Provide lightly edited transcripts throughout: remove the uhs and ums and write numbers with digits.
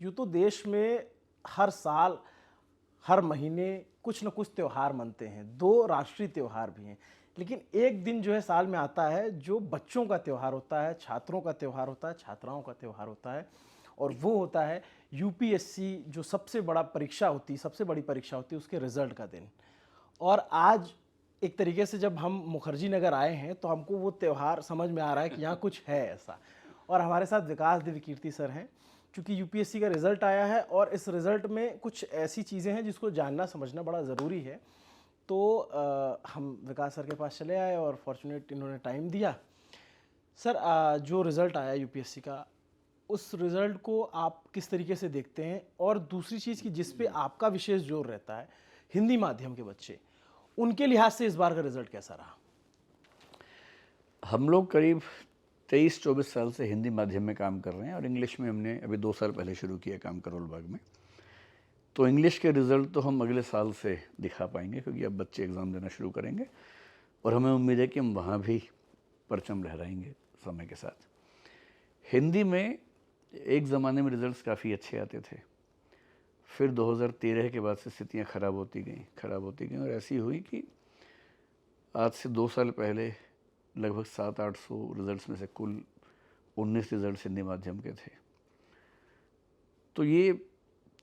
यूँ तो देश में हर साल, हर महीने कुछ न कुछ त्योहार मनते हैं। 2 राष्ट्रीय त्योहार भी हैं। लेकिन एक दिन जो है साल में आता है जो बच्चों का त्योहार होता है, छात्रों का त्योहार होता है, छात्राओं का त्योहार होता है और वो होता है यूपीएससी जो सबसे बड़ा परीक्षा होती है, सबसे बड़ी परीक्षा होती है उसके रिज़ल्ट का दिन। और आज एक तरीके से जब हम मुखर्जी नगर आए हैं तो हमको वो त्योहार समझ में आ रहा है कि यहाँ कुछ है ऐसा। और हमारे साथ विकास दिव्य कीर्ति सर हैं, क्योंकि यूपीएससी का रिजल्ट आया है और इस रिजल्ट में कुछ ऐसी चीज़ें हैं जिसको जानना समझना बड़ा ज़रूरी है। तो हम विकास सर के पास चले आए और फॉर्चुनेट इन्होंने टाइम दिया। सर जो रिज़ल्ट आया यूपीएससी का, उस रिज़ल्ट को आप किस तरीके से देखते हैं? और दूसरी चीज़ कि जिस पे आपका विशेष जोर रहता है, हिंदी माध्यम के बच्चे, उनके लिहाज से इस बार का रिज़ल्ट कैसा रहा? हम लोग करीब 23-24 साल से हिंदी माध्यम में काम कर रहे हैं और इंग्लिश में हमने अभी 2 साल पहले शुरू किया काम करोल बाग में। तो इंग्लिश के रिज़ल्ट तो हम अगले साल से दिखा पाएंगे क्योंकि अब बच्चे एग्ज़ाम देना शुरू करेंगे और हमें उम्मीद है कि हम वहाँ भी परचम लहराएंगे समय के साथ। हिंदी में एक ज़माने में रिज़ल्ट्स काफ़ी अच्छे आते थे, फिर 2013 के बाद से स्थितियाँ ख़राब होती गईं और ऐसी हुई कि आज से 2 साल पहले लगभग 700-800 रिज़ल्ट्स में से कुल 19 रिज़ल्ट्स हिंदी माध्यम के थे। तो ये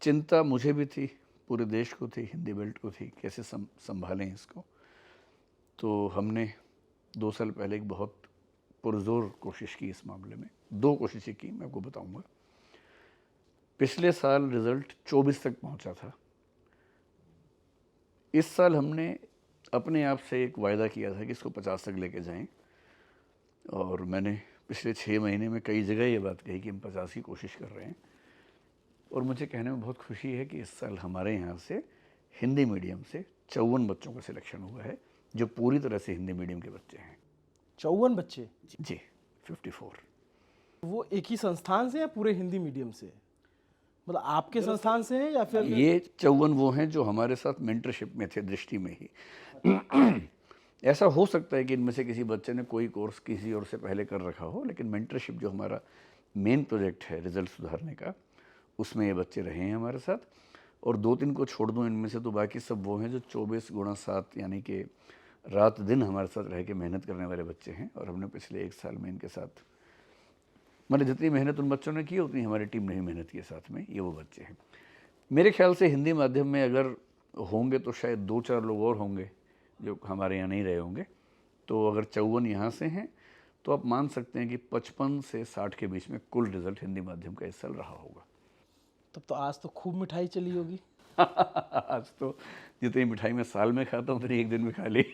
चिंता मुझे भी थी, पूरे देश को थी, हिंदी बेल्ट को थी, कैसे संभालें इसको। तो हमने 2 साल पहले एक बहुत पुरज़ोर कोशिश की इस मामले में। 2 कोशिशें की, मैं आपको बताऊंगा। पिछले साल रिज़ल्ट 24 तक पहुंचा था। इस साल हमने अपने आप से एक वायदा किया था कि इसको 50 तक लेके जाएं और मैंने पिछले 6 महीने में कई जगह ये बात कही कि हम 50 की कोशिश कर रहे हैं और मुझे कहने में बहुत खुशी है कि इस साल हमारे यहाँ से हिंदी मीडियम से 54 बच्चों का सिलेक्शन हुआ है जो पूरी तरह से हिंदी मीडियम के बच्चे हैं। 54 बच्चे? जी, 54। वो एक ही संस्थान से या पूरे हिंदी मीडियम से? मतलब आपके संस्थान से हैं या फिर? ये 54 वो हैं जो हमारे साथ मेंटरशिप में थे, दृष्टि में ही। ऐसा हो सकता है कि इनमें से किसी बच्चे ने कोई कोर्स किसी और से पहले कर रखा हो, लेकिन मेंटरशिप जो हमारा मेन प्रोजेक्ट है रिज़ल्ट सुधारने का, उसमें ये बच्चे रहे हैं हमारे साथ। और 2-3 को छोड़ दूँ इनमें से तो बाकी सब वो हैं जो 24x7 यानी कि रात दिन हमारे साथ रह के मेहनत करने वाले बच्चे हैं। और हमने पिछले 1 साल में इनके साथ, मतलब जितनी मेहनत उन बच्चों ने की उतनी हमारी टीम ने भी मेहनत की साथ में। ये वो बच्चे हैं। मेरे ख्याल से हिंदी माध्यम में अगर होंगे तो शायद 2-4 लोग और होंगे जो हमारे यहाँ नहीं रहे होंगे। तो अगर 54 यहाँ से हैं तो आप मान सकते हैं कि 55 से 60 के बीच में कुल रिज़ल्ट हिंदी माध्यम का इस साल रहा होगा। तब तो आज तो खूब मिठाई चली होगी। आज तो जितनी मिठाई मैं साल में खाता हूँ उतनी एक दिन में खा ली।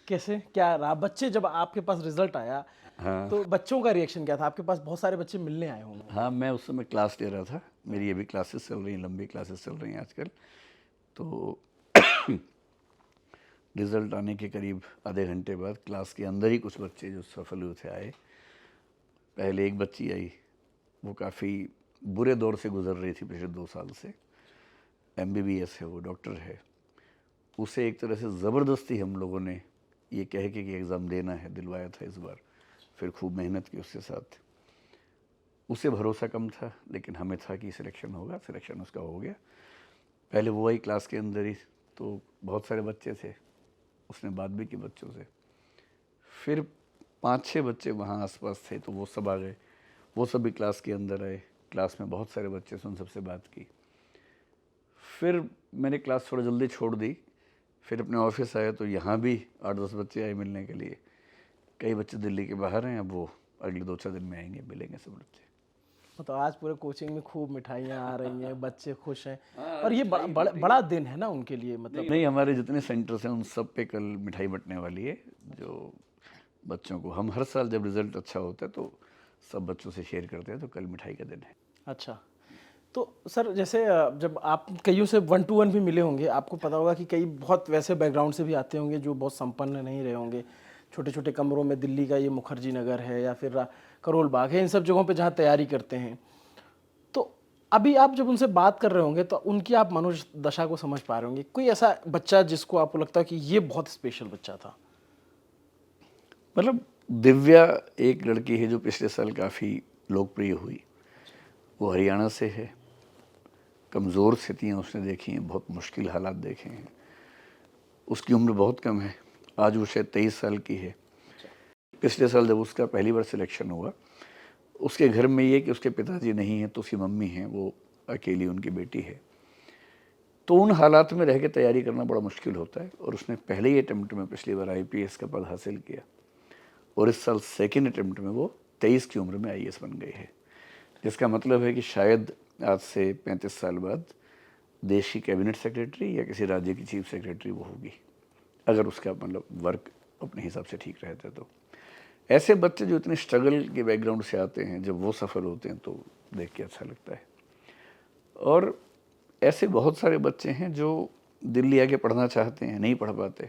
कैसे क्या रहा? बच्चे जब आपके पास रिजल्ट आया हाँ तो बच्चों का रिएक्शन क्या था? आपके पास बहुत सारे बच्चे मिलने आए होंगे। हाँ, मैं उस समय क्लास ले रहा था। मेरी अभी क्लासेस चल रही हैं, लंबी क्लासेस चल रही हैं आजकल। तो रिज़ल्ट आने के करीब आधे घंटे बाद क्लास के अंदर ही कुछ बच्चे जो सफल हुए थे आए। पहले एक बच्ची आई, वो काफ़ी बुरे दौर से गुजर रही थी पिछले 2 साल से। MBBS है, वो डॉक्टर है। उसे एक तरह से ज़बरदस्ती हम लोगों ने ये कह के कि एग्ज़ाम देना है दिलवाया था इस बार। फिर खूब मेहनत की उसके साथ। उसे भरोसा कम था लेकिन हमें था कि सिलेक्शन होगा। सिलेक्शन उसका हो गया। पहले वो आई क्लास के अंदर ही, तो बहुत सारे बच्चे थे, उसने बात भी की बच्चों से। फिर 5-6 बच्चे वहाँ आसपास थे तो वो सब आ गए, वो सब भी क्लास के अंदर आए। क्लास में बहुत सारे बच्चे से उन सबसे बात की। फिर मैंने क्लास थोड़ा जल्दी छोड़ दी। फिर अपने ऑफिस आया तो यहाँ भी 8-10 बच्चे आए मिलने के लिए। कई बच्चे दिल्ली के बाहर हैं, अब वो अगले 2-4 दिन में आएंगे, मिलेंगे सब बच्चे। तो आज पूरे कोचिंग में खूब मिठाइयाँ आ रही हैं, बच्चे खुश हैं। और ये बड़ा दिन है ना उनके लिए, मतलब। नहीं, हमारे जितने सेंटर्स हैं उन सब पे कल मिठाई बंटने वाली है। जो बच्चों को, हम हर साल जब रिज़ल्ट अच्छा होता है तो सब बच्चों से शेयर करते हैं, तो कल मिठाई का दिन है। अच्छा, तो सर जैसे जब आप कईयों से 1 to 1 भी मिले होंगे, आपको पता होगा कि कई बहुत वैसे बैकग्राउंड से भी आते होंगे जो बहुत संपन्न नहीं रहे होंगे। छोटे छोटे कमरों में दिल्ली का ये मुखर्जी नगर है या फिर करोल बाग है, इन सब जगहों पे जहाँ तैयारी करते हैं। तो अभी आप जब उनसे बात कर रहे होंगे तो उनकी आप मनोदशा को समझ पा रहे होंगे। कोई ऐसा बच्चा जिसको आपको लगता है कि ये बहुत स्पेशल बच्चा था? मतलब दिव्या एक लड़की है जो पिछले साल काफ़ी लोकप्रिय हुई वो हरियाणा से है, कमज़ोर स्थितियाँ उसने देखी हैं, बहुत मुश्किल हालात देखे हैं। उसकी उम्र बहुत कम है, आज वो शायद 23 साल की है। पिछले साल जब उसका पहली बार सिलेक्शन हुआ, उसके घर में ये कि उसके पिताजी नहीं हैं तो उसकी मम्मी हैं, वो अकेली उनकी बेटी है। तो उन हालात में रह के तैयारी करना बड़ा मुश्किल होता है, और उसने पहले ही अटेम्प्ट में पिछली बार IPS का पद हासिल किया, और इस साल सेकेंड अटेम्प्ट में वो 23 की उम्र में IAS बन गई है। जिसका मतलब है कि शायद आज से 35 साल बाद देश की कैबिनेट सेक्रेटरी या किसी राज्य की चीफ सेक्रेटरी वो होगी, अगर उसका मतलब वर्क अपने हिसाब से ठीक रहता है। तो ऐसे बच्चे जो इतने स्ट्रगल के बैकग्राउंड से आते हैं, जब वो सफल होते हैं तो देख के अच्छा लगता है। और ऐसे बहुत सारे बच्चे हैं जो दिल्ली आके पढ़ना चाहते हैं, नहीं पढ़ पाते।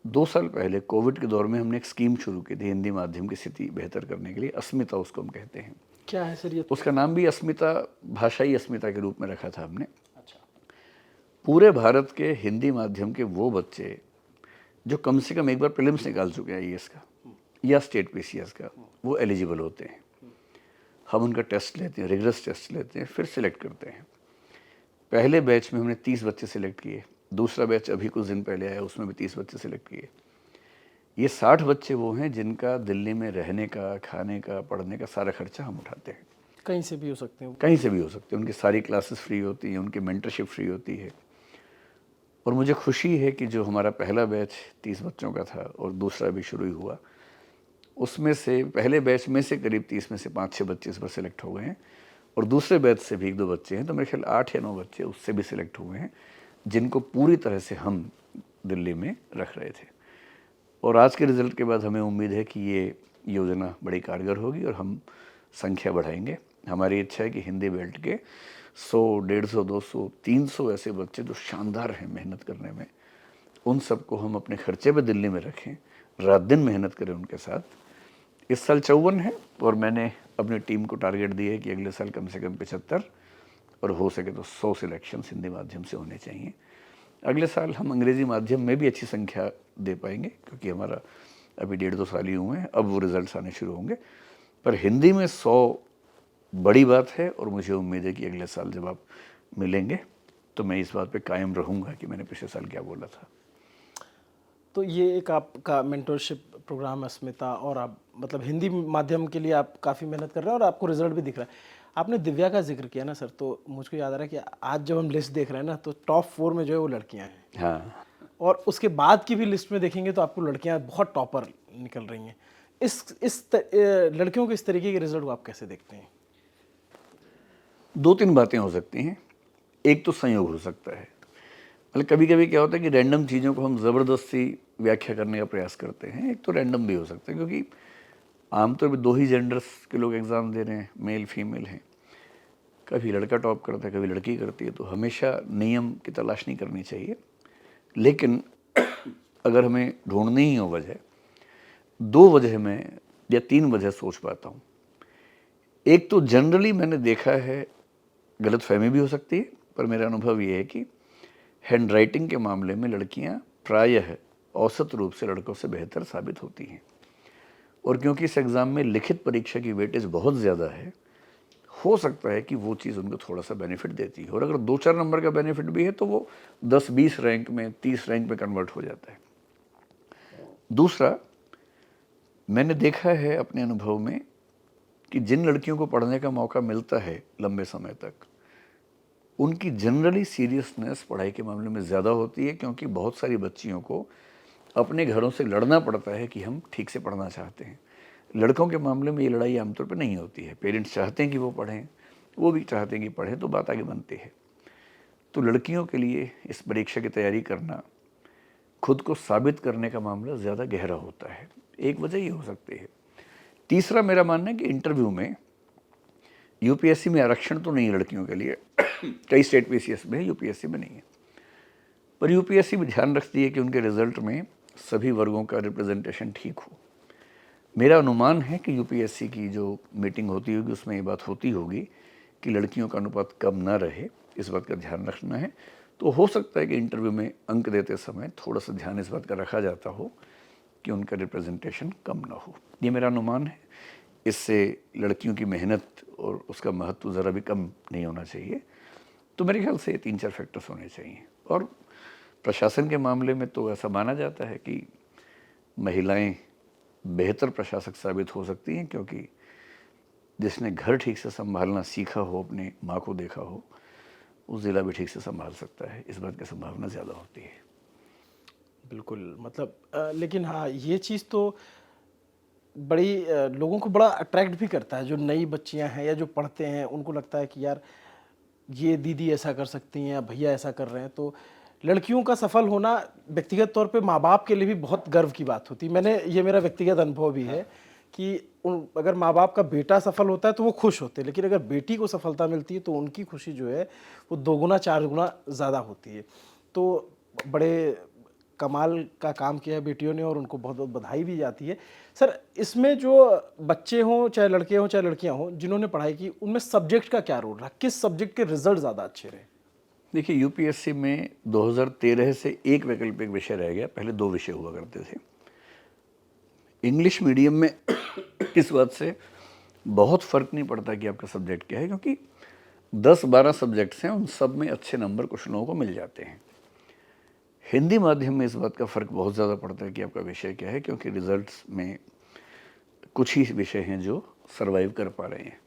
2 साल पहले कोविड के दौर में हमने एक स्कीम शुरू की थी हिंदी माध्यम की स्थिति बेहतर करने के लिए, अस्मिता उसको हम कहते हैं। क्या है सर ये? उसका नाम भी अस्मिता, भाषाई अस्मिता के रूप में रखा था हमने। अच्छा। पूरे भारत के हिंदी माध्यम के वो बच्चे जो कम से कम एक बार प्रीलिम्स निकाल चुके हैं IAS का या स्टेट PCS का, वो एलिजिबल होते हैं। हम उनका टेस्ट लेते हैं, रिगरस टेस्ट लेते हैं, फिर सिलेक्ट करते हैं। पहले बैच में हमने 30 बच्चे सिलेक्ट किए, दूसरा बैच अभी कुछ दिन पहले आया, उसमें भी 30 बच्चे सिलेक्ट किए। ये 60 बच्चे वो हैं जिनका दिल्ली में रहने का, खाने का, पढ़ने का सारा खर्चा हम उठाते हैं। कहीं से भी हो सकते हैं? कहीं से भी हो सकते हैं, उनकी सारी क्लासेस फ्री होती हैं, उनकी मेंटरशिप फ्री होती है। और मुझे खुशी है कि जो हमारा पहला बैच 30 बच्चों का था और दूसरा भी शुरू ही हुआ, उसमें से पहले बैच में से करीब 30 में से 5-6 बच्चे इस पर सिलेक्ट हो गए हैं, और दूसरे बैच से भी 1-2 बच्चे हैं, तो मेरे ख्याल 8 या 9 बच्चे उससे भी सिलेक्ट हुए हैं, जिनको पूरी तरह से हम दिल्ली में रख रहे थे। और आज के रिज़ल्ट के बाद हमें उम्मीद है कि ये योजना बड़ी कारगर होगी और हम संख्या बढ़ाएंगे। हमारी इच्छा है कि हिंदी बेल्ट के 100, 150, 200, 300 ऐसे बच्चे जो शानदार हैं मेहनत करने में, उन सबको हम अपने खर्चे पे दिल्ली में रखें, रात दिन मेहनत करें उनके साथ। इस साल 54 है, और मैंने अपनी टीम को टारगेट दिया है कि अगले साल कम से कम 75 और हो सके तो 100 सिलेक्शन हिंदी माध्यम से होने चाहिए। अगले साल हम अंग्रेज़ी माध्यम में भी अच्छी संख्या दे पाएंगे, क्योंकि हमारा अभी 1.5-2 साल ही हुए हैं, अब वो रिज़ल्ट्स आने शुरू होंगे। पर हिंदी में 100 बड़ी बात है, और मुझे उम्मीद है कि अगले साल जब आप मिलेंगे तो मैं इस बात पे कायम रहूँगा कि मैंने पिछले साल क्या बोला था। तो ये एक आपका मेंटरशिप प्रोग्राम अस्मिता, और आप मतलब हिंदी माध्यम के लिए आप काफ़ी मेहनत कर रहे हैं और आपको रिजल्ट भी दिख रहा है। आपने दिव्या का जिक्र किया ना सर, तो मुझको याद आ रहा है कि आज जब हम लिस्ट देख रहे हैं ना, तो टॉप 4 में जो है वो लड़कियां हैं, हाँ, और उसके बाद की भी लिस्ट में देखेंगे तो आपको लड़कियां बहुत टॉपर निकल रही हैं। लड़कियों के इस तरीके के रिजल्ट को आप कैसे देखते हैं? 2-3 बातें हो सकती हैं। एक तो संयोग हो सकता है, मतलब कभी कभी क्या होता है कि रैंडम चीज़ों को हम ज़बरदस्ती व्याख्या करने का प्रयास करते हैं। एक तो रैंडम भी हो सकता है, क्योंकि आमतौर पर 2 ही जेंडर्स के लोग एग्ज़ाम दे रहे हैं, मेल फीमेल हैं। कभी लड़का टॉप करता है, कभी लड़की करती है, तो हमेशा नियम की तलाश नहीं करनी चाहिए। लेकिन अगर हमें ढूंढनी ही हो वजह, 2 वजह में या 3 वजह सोच पाता हूँ। एक तो जनरली मैंने देखा है, गलतफहमी भी हो सकती है, पर मेरा अनुभव ये है कि हैंड राइटिंग के मामले में लड़कियां प्रायः औसत रूप से लड़कों से बेहतर साबित होती हैं। और क्योंकि इस एग्ज़ाम में लिखित परीक्षा की वेटेज बहुत ज़्यादा है, हो सकता है कि वो चीज़ उनको थोड़ा सा बेनिफिट देती है, और अगर 2-4 नंबर का बेनिफिट भी है तो वो 10-20 रैंक में, 30 रैंक में कन्वर्ट हो जाता है। दूसरा, मैंने देखा है अपने अनुभव में कि जिन लड़कियों को पढ़ने का मौका मिलता है लंबे समय तक, उनकी जनरली सीरियसनेस पढ़ाई के मामले में ज़्यादा होती है, क्योंकि बहुत सारी बच्चियों को अपने घरों से लड़ना पड़ता है कि हम ठीक से पढ़ना चाहते हैं। लड़कों के मामले में ये लड़ाई आमतौर पर नहीं होती है। पेरेंट्स चाहते हैं कि वो पढ़ें, वो भी चाहते हैं कि पढ़ें, तो बात आगे बनती है। तो लड़कियों के लिए इस परीक्षा की तैयारी करना, खुद को साबित करने का मामला ज़्यादा गहरा होता है। एक वजह ये हो सकती है। तीसरा, मेरा मानना है कि इंटरव्यू में UPSC में आरक्षण तो नहीं है लड़कियों के लिए, कई स्टेट PCS में है, UPSC में नहीं है। पर UPSC भी ध्यान रखती है कि उनके रिजल्ट में सभी वर्गों का रिप्रेजेंटेशन ठीक हो। मेरा अनुमान है कि UPSC की जो मीटिंग होती होगी उसमें ये बात होती होगी कि लड़कियों का अनुपात कम ना रहे, इस बात का ध्यान रखना है। तो हो सकता है कि इंटरव्यू में अंक देते समय थोड़ा सा ध्यान इस बात का रखा जाता हो कि उनका रिप्रेजेंटेशन कम ना हो। ये मेरा अनुमान है। इससे लड़कियों की मेहनत और उसका महत्व ज़रा भी कम नहीं होना चाहिए। तो मेरे ख्याल से ये 3-4 फैक्टर्स होने चाहिए। और प्रशासन के मामले में तो ऐसा माना जाता है कि महिलाएं बेहतर प्रशासक साबित हो सकती हैं, क्योंकि जिसने घर ठीक से संभालना सीखा हो, अपनी माँ को देखा हो, वो ज़िला भी ठीक से संभाल सकता है। इस बात की संभावना ज़्यादा होती है। बिल्कुल, मतलब लेकिन हाँ, ये चीज़ तो बड़ी लोगों को बड़ा अट्रैक्ट भी करता है। जो नई बच्चियां हैं या जो पढ़ते हैं, उनको लगता है कि यार ये दीदी ऐसा कर सकती हैं या भैया ऐसा कर रहे हैं। तो लड़कियों का सफल होना व्यक्तिगत तौर पे माँ बाप के लिए भी बहुत गर्व की बात होती है। ये मेरा व्यक्तिगत अनुभव भी है कि अगर माँ बाप का बेटा सफल होता है तो वो खुश होते हैं, लेकिन अगर बेटी को सफलता मिलती है तो उनकी खुशी जो है वो 2 गुना 4 गुना ज़्यादा होती है। तो बड़े कमाल का काम किया है बेटियों ने और उनको बहुत बहुत बधाई भी जाती है। सर, इसमें जो बच्चे हों, चाहे लड़के हों चाहे लड़कियां हों, जिन्होंने पढ़ाई की, उनमें सब्जेक्ट का क्या रोल रहा? किस सब्जेक्ट के रिजल्ट ज़्यादा अच्छे रहे? देखिए, यूपीएससी में 2013 से एक वैकल्पिक विषय रह गया, पहले 2 विषय हुआ करते थे। इंग्लिश मीडियम में इस बात से बहुत फ़र्क नहीं पड़ता कि आपका सब्जेक्ट क्या है, क्योंकि 10-12 सब्जेक्ट्स हैं, उन सब में अच्छे नंबर कुछ लोगों को मिल जाते हैं। हिंदी माध्यम में इस बात का फ़र्क बहुत ज़्यादा पड़ता है कि आपका विषय क्या है, क्योंकि रिजल्ट्स में कुछ ही विषय हैं जो सर्वाइव कर पा रहे हैं।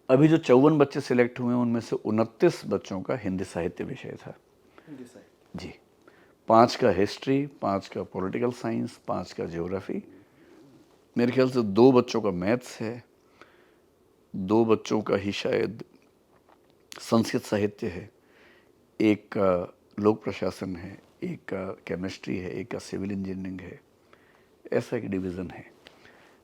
अभी जो 54 बच्चे सिलेक्ट हुए हैं, उनमें से 29 बच्चों का हिंदी साहित्य विषय था। हिंदी साहित्य जी, 5 का हिस्ट्री, 5 का पॉलिटिकल साइंस, 5 का ज्योग्राफी, मेरे ख्याल से 2 बच्चों का मैथ्स है, 2 बच्चों का ही शायद संस्कृत साहित्य है, एक का लोक प्रशासन है, एक का केमिस्ट्री है, एक का सिविल इंजीनियरिंग है। ऐसा एक डिवीज़न है।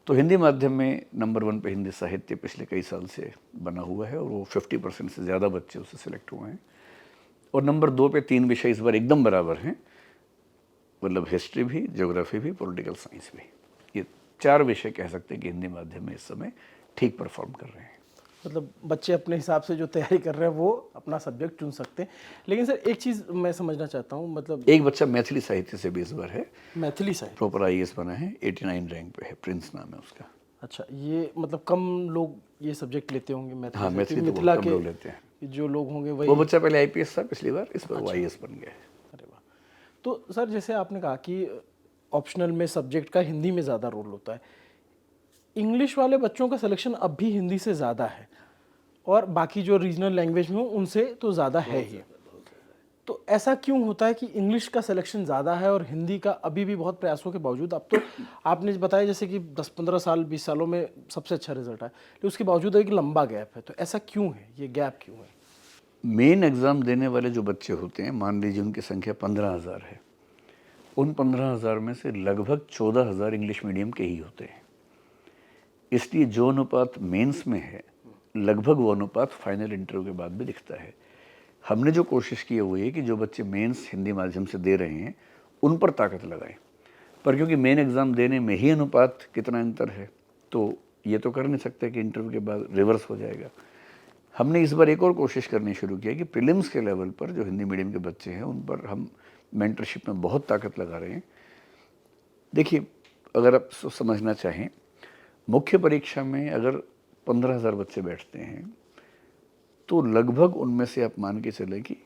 तो हिंदी माध्यम में नंबर 1 पे हिंदी साहित्य पिछले कई साल से बना हुआ है और वो 50% से ज़्यादा बच्चे उससे सिलेक्ट हुए हैं। और नंबर 2 पे 3 विषय इस बार एकदम बराबर हैं, मतलब हिस्ट्री भी, ज्योग्राफी भी, पॉलिटिकल साइंस भी। ये 4 विषय कह सकते हैं कि हिंदी माध्यम में इस समय ठीक परफॉर्म कर रहे हैं। मतलब बच्चे अपने हिसाब से जो तैयारी कर रहे हैं वो अपना सब्जेक्ट चुन सकते हैं। लेकिन सर, एक चीज़ मैं समझना चाहता हूँ, मतलब एक बच्चा मैथिली साहित्य से भी इस बार है, मैथिली साहित्य। प्रॉपर आईएएस बना है, 89 रैंक पे है, प्रिंस नाम है उसका। अच्छा, ये मतलब कम लोग ये सब्जेक्ट लेते होंगे मैथिली हाँ, साहित्य, मैथिली तो मिथिला बहुत कम के लोग लेते हैं। जो लोग होंगे वही। वो बच्चा पहले आईपीएस था पिछली बार, इस बार वो आईएएस बन गया है। अरे वाह! तो सर, जैसे आपने कहा कि ऑप्शनल में सब्जेक्ट का हिंदी में ज़्यादा रोल होता है, इंग्लिश वाले बच्चों का सिलेक्शन अब भी हिंदी से ज़्यादा है और बाकी जो रीजनल लैंग्वेज में हो उनसे तो ज़्यादा है ही। तो ऐसा क्यों होता है कि इंग्लिश का सिलेक्शन ज़्यादा है और हिंदी का अभी भी बहुत प्रयासों के बावजूद, अब तो आपने बताया जैसे कि 10-15 साल 20 सालों में सबसे अच्छा रिजल्ट आया, लेकिन उसके बावजूद एक लंबा गैप है। तो ऐसा क्यों है, ये गैप क्यों है? मेन एग्ज़ाम देने वाले जो बच्चे होते हैं, मान लीजिए उनकी संख्या 15,000 है, उन 15,000 में से लगभग 14,000 इंग्लिश मीडियम के ही होते हैं। इसलिए जो अनुपात मेंस में है, लगभग वो अनुपात फाइनल इंटरव्यू के बाद भी दिखता है। हमने जो कोशिश की है वो ये कि जो बच्चे मेंस हिंदी माध्यम से दे रहे हैं, उन पर ताकत लगाएं। पर क्योंकि मेन एग्ज़ाम देने में ही अनुपात कितना अंतर है, तो ये तो कर नहीं सकते कि इंटरव्यू के बाद रिवर्स हो जाएगा। हमने इस बार एक और कोशिश करनी शुरू की है कि प्रीलिम्स के लेवल पर जो हिंदी मीडियम के बच्चे हैं, उन पर हम मेंटरशिप में बहुत ताकत लगा रहे हैं। देखिए, अगर आप समझना चाहें, मुख्य परीक्षा में अगर 15,000 बच्चे बैठते हैं, तो लगभग उनमें से आप मान के चलें कि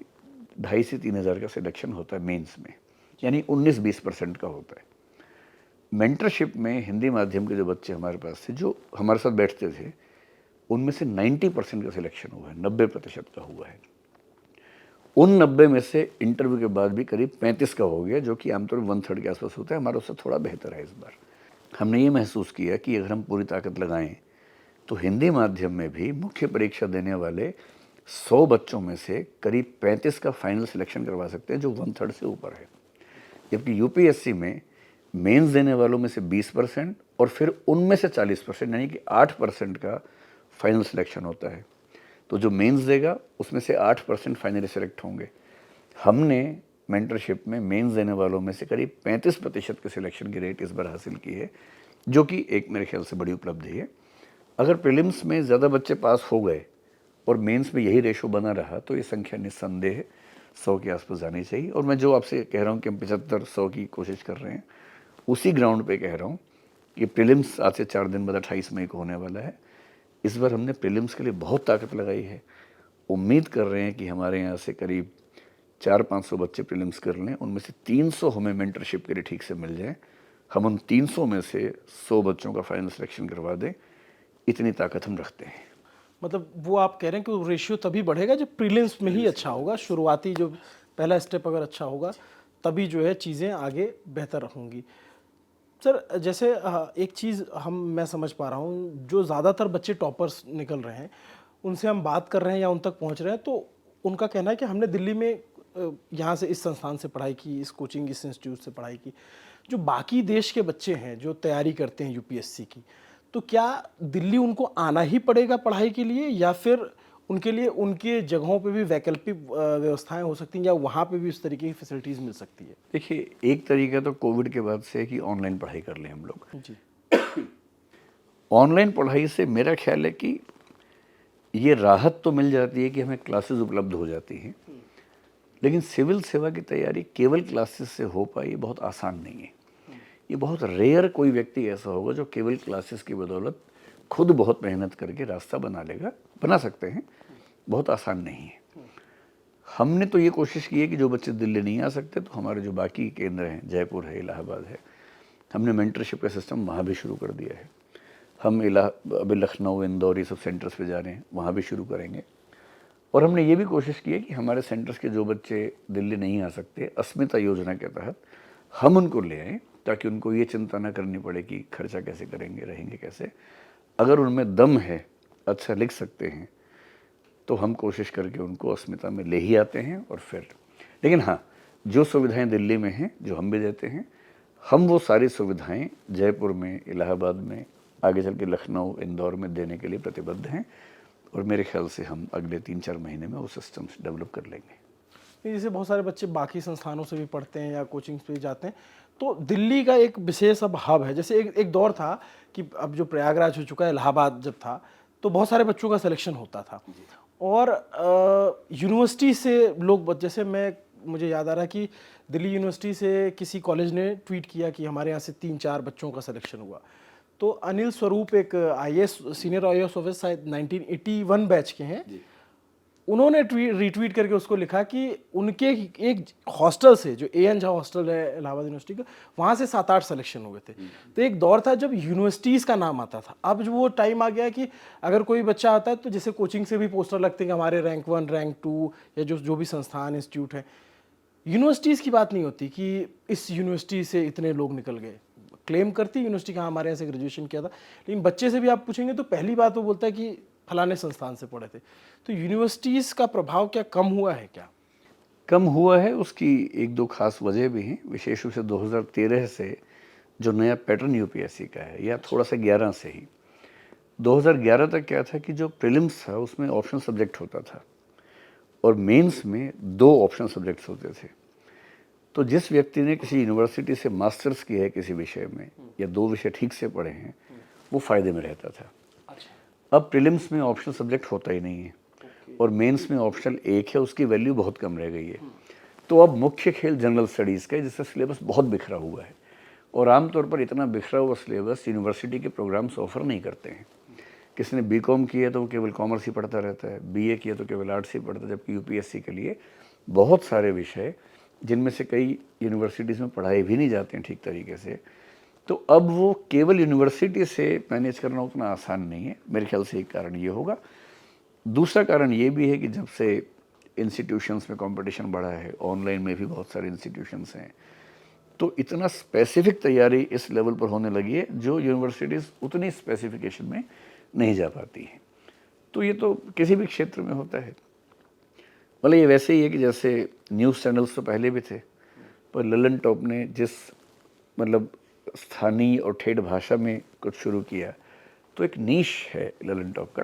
2,500 से 3,000 का सिलेक्शन होता है मेंस में, यानी 19-20% का होता है। मेंटरशिप में हिंदी माध्यम के जो बच्चे हमारे पास थे, जो हमारे साथ बैठते थे, उनमें से 90% का सिलेक्शन हुआ है, 90% का हुआ है। उन 90 में से इंटरव्यू के बाद भी करीब 35 का हो गया, जो कि आमतौर पर 1/3 के आसपास होता है। हमारा उससे थोड़ा बेहतर है इस बार। हमने ये महसूस किया कि अगर हम पूरी ताकत लगाएं तो हिंदी माध्यम में भी मुख्य परीक्षा देने वाले 100 बच्चों में से करीब 35 का फाइनल सिलेक्शन करवा सकते हैं, जो 1/3 से ऊपर है। जबकि यूपीएससी में मेंस देने वालों में से 20% और फिर उनमें से 40%, यानी कि 8% का फाइनल सिलेक्शन होता है। तो जो मेंस देगा उसमें से 8% फाइनली सिलेक्ट होंगे। हमने मेंटरशिप में मेंस देने वालों में से करीब 35% के सिलेक्शन की रेट इस बार हासिल की है, जो कि एक मेरे ख्याल से बड़ी उपलब्धि है। अगर प्रीलिम्स में ज़्यादा बच्चे पास हो गए और मेंस में यही रेशो बना रहा, तो ये संख्या निस्संदेह 100 के आसपास जानी चाहिए। और मैं जो आपसे कह रहा हूँ कि हम 75-100 की कोशिश कर रहे हैं, उसी ग्राउंड पे कह रहा हूँ ये प्रीलिम्स आज से 4 दिन बाद 28 मई को होने वाला है। इस बार हमने प्रीलिम्स के लिए बहुत ताकत लगाई है। उम्मीद कर रहे हैं कि हमारे यहाँ से करीब 400-500 बच्चे प्रीलिम्स कर लें, उनमें से 300 हमें मेंटरशिप के लिए ठीक से मिल जाएं। हम उन 300 में से 100 बच्चों का फाइनल सिलेक्शन करवा दें, इतनी ताकत हम रखते हैं। मतलब वो आप कह रहे हैं कि रेशियो तभी बढ़ेगा जब प्रीलिम्स में ही अच्छा होगा, शुरुआती जो पहला स्टेप अगर अच्छा होगा तभी जो है चीज़ें आगे बेहतर होंगी। सर जैसे एक चीज़ मैं समझ पा रहा हूँ, जो ज़्यादातर बच्चे टॉपर्स निकल रहे हैं उनसे हम बात कर रहे हैं या उन तक पहुँच रहे हैं, तो उनका कहना है कि हमने दिल्ली में यहाँ से इस संस्थान से पढ़ाई की, इस कोचिंग इस इंस्टीट्यूट से पढ़ाई की। जो बाकी देश के बच्चे हैं जो तैयारी करते हैं यूपीएससी की, तो क्या दिल्ली उनको आना ही पड़ेगा पढ़ाई के लिए, या फिर उनके लिए उनके जगहों पे भी वैकल्पिक व्यवस्थाएं हो सकती हैं, या वहाँ पे भी उस तरीके की फैसिलिटीज़ मिल सकती है? देखिए, एक तरीका तो कोविड के बाद से है कि ऑनलाइन पढ़ाई कर लें हम लोग। जी। ऑनलाइन पढ़ाई से मेरा ख्याल है कि ये राहत तो मिल जाती है कि हमें क्लासेस उपलब्ध हो जाती हैं, लेकिन सिविल सेवा की तैयारी केवल क्लासेस से हो पाई बहुत आसान नहीं है। ये बहुत रेयर कोई व्यक्ति ऐसा होगा जो केवल क्लासेस की बदौलत खुद बहुत मेहनत करके रास्ता बना लेगा। बना सकते हैं, बहुत आसान नहीं है। हमने तो ये कोशिश की है कि जो बच्चे दिल्ली नहीं आ सकते, तो हमारे जो बाकी केंद्र हैं, जयपुर है, इलाहाबाद है, हमने मेंटरशिप का सिस्टम वहाँ भी शुरू कर दिया है। हम अभी लखनऊ, इंदौर ये सब सेंटर्स पे जा रहे हैं, वहाँ भी शुरू करेंगे। और हमने ये भी कोशिश की है कि हमारे सेंटर्स के जो बच्चे दिल्ली नहीं आ सकते, अस्मिता योजना के तहत हम उनको ले आएँ, ताकि उनको ये चिंता ना करनी पड़े कि खर्चा कैसे करेंगे, रहेंगे कैसे। अगर उनमें दम है, अच्छा लिख सकते हैं, तो हम कोशिश करके उनको अस्मिता में ले ही आते हैं। और फिर लेकिन हाँ, जो सुविधाएं दिल्ली में हैं, जो हम भी देते हैं, हम वो सारी सुविधाएं जयपुर में, इलाहाबाद में, आगे चल के लखनऊ, इंदौर में देने के लिए प्रतिबद्ध हैं। और मेरे ख्याल से हम अगले 3-4 महीने में वो सिस्टम्स डेवलप कर लेंगे। जैसे बहुत सारे बच्चे बाकी संस्थानों से भी पढ़ते हैं या कोचिंग पे जाते हैं, तो दिल्ली का एक विशेष अब हब है। जैसे एक दौर था कि अब जो प्रयागराज हो चुका है, इलाहाबाद जब था तो बहुत सारे बच्चों का सिलेक्शन होता था, और यूनिवर्सिटी से लोग, जैसे मुझे याद आ रहा है कि दिल्ली यूनिवर्सिटी से किसी कॉलेज ने ट्वीट किया कि हमारे यहाँ से 3-4 बच्चों का सिलेक्शन हुआ। तो अनिल स्वरूप एक आईएएस सीनियर आईएएस ऑफिसर शायद 1981 बैच के हैं, उन्होंने रीट्वीट करके उसको लिखा कि उनके एक हॉस्टल से, जो एएन झा हॉस्टल है इलाहाबाद यूनिवर्सिटी का, वहाँ से 7-8 सिलेक्शन हुए थे। तो एक दौर था जब यूनिवर्सिटीज़ का नाम आता था। अब जो वो टाइम आ गया कि अगर कोई बच्चा आता है तो जैसे कोचिंग से भी पोस्टर लगते हैं कि हमारे रैंक 1, रैंक 2, या जो भी संस्थान इंस्टीट्यूट है, यूनिवर्सिटीज़ की बात नहीं होती कि इस यूनिवर्सिटी से इतने लोग निकल गए। क्लेम करती यूनिवर्सिटी का हमारे यहाँ से ग्रेजुएशन किया था, लेकिन बच्चे से भी आप पूछेंगे तो पहली बात वो बोलता है कि फलाने संस्थान से पढ़े थे। तो यूनिवर्सिटीज़ का प्रभाव क्या कम हुआ है क्या? कम हुआ है, उसकी 1-2 खास वजह भी हैं। विशेष रूप से 2013 से जो नया पैटर्न यूपीएससी का है, या थोड़ा सा 11 से ही, 2011 तक क्या था कि जो प्रीलिम्स था उसमें ऑप्शनल सब्जेक्ट होता था और मेंस में 2 ऑप्शनल सब्जेक्ट्स होते थे। तो जिस व्यक्ति ने किसी यूनिवर्सिटी से मास्टर्स किया है किसी विषय में, या 2 विषय ठीक से पढ़े हैं, वो फ़ायदे में रहता था। अब प्रीलिम्स में ऑप्शनल सब्जेक्ट होता ही नहीं है, और मेंस में ऑप्शनल एक है, उसकी वैल्यू बहुत कम रह गई है। तो अब मुख्य खेल जनरल स्टडीज़ का है, जिसका सिलेबस बहुत बिखरा हुआ है, और आमतौर पर इतना बिखरा हुआ सिलेबस यूनिवर्सिटी के प्रोग्राम्स ऑफर नहीं करते हैं। किसी ने बीकॉम किया तो वो केवल कॉमर्स ही पढ़ता रहता है, बीए किया तो केवल आर्ट्स ही पढ़ता है, जबकि यूपीएससी के लिए बहुत सारे विषय, जिनमें से कई यूनिवर्सिटीज़ में पढ़ाए भी नहीं जाते हैं ठीक तरीके से, तो अब वो केवल यूनिवर्सिटी से मैनेज करना उतना आसान नहीं है। मेरे ख्याल से एक कारण ये होगा। दूसरा कारण ये भी है कि जब से इंस्टीट्यूशंस में कंपटीशन बढ़ा है, ऑनलाइन में भी बहुत सारे इंस्टीट्यूशंस हैं, तो इतना स्पेसिफिक तैयारी इस लेवल पर होने लगी है जो यूनिवर्सिटीज़ उतनी स्पेसिफिकेशन में नहीं जा पाती हैं। तो ये तो किसी भी क्षेत्र में होता है। मतलब ये वैसे ही है कि जैसे न्यूज़ चैनल्स तो पहले भी थे, पर ललन टॉप ने जिस मतलब स्थानीय और ठेठ भाषा में कुछ शुरू किया, तो एक नीश है ललन टॉप का।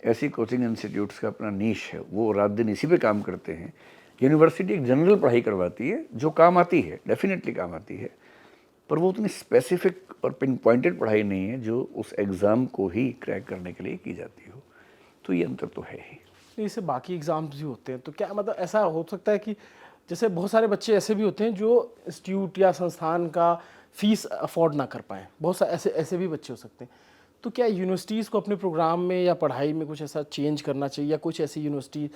ऐसी कोचिंग इंस्टीट्यूट्स का अपना नीश है, वो रात दिन इसी पे काम करते हैं। यूनिवर्सिटी एक जनरल पढ़ाई करवाती है जो काम आती है, डेफिनेटली काम आती है, पर वो उतनी स्पेसिफिक और पिन पॉइंटेड पढ़ाई नहीं है जो उस एग्ज़ाम को ही क्रैक करने के लिए की जाती हो। तो ये अंतर तो है ही। इससे बाकी एग्ज़ाम्स भी होते हैं, तो क्या मतलब ऐसा हो सकता है कि जैसे बहुत सारे बच्चे ऐसे भी होते हैं जो इंस्टीट्यूट या संस्थान का फीस अफोर्ड ना कर पाएँ, बहुत सारे ऐसे ऐसे भी बच्चे हो सकते हैं। तो क्या यूनिवर्सिटीज़ को अपने प्रोग्राम में या पढ़ाई में कुछ ऐसा चेंज करना चाहिए, या कुछ ऐसी यूनिवर्सिटी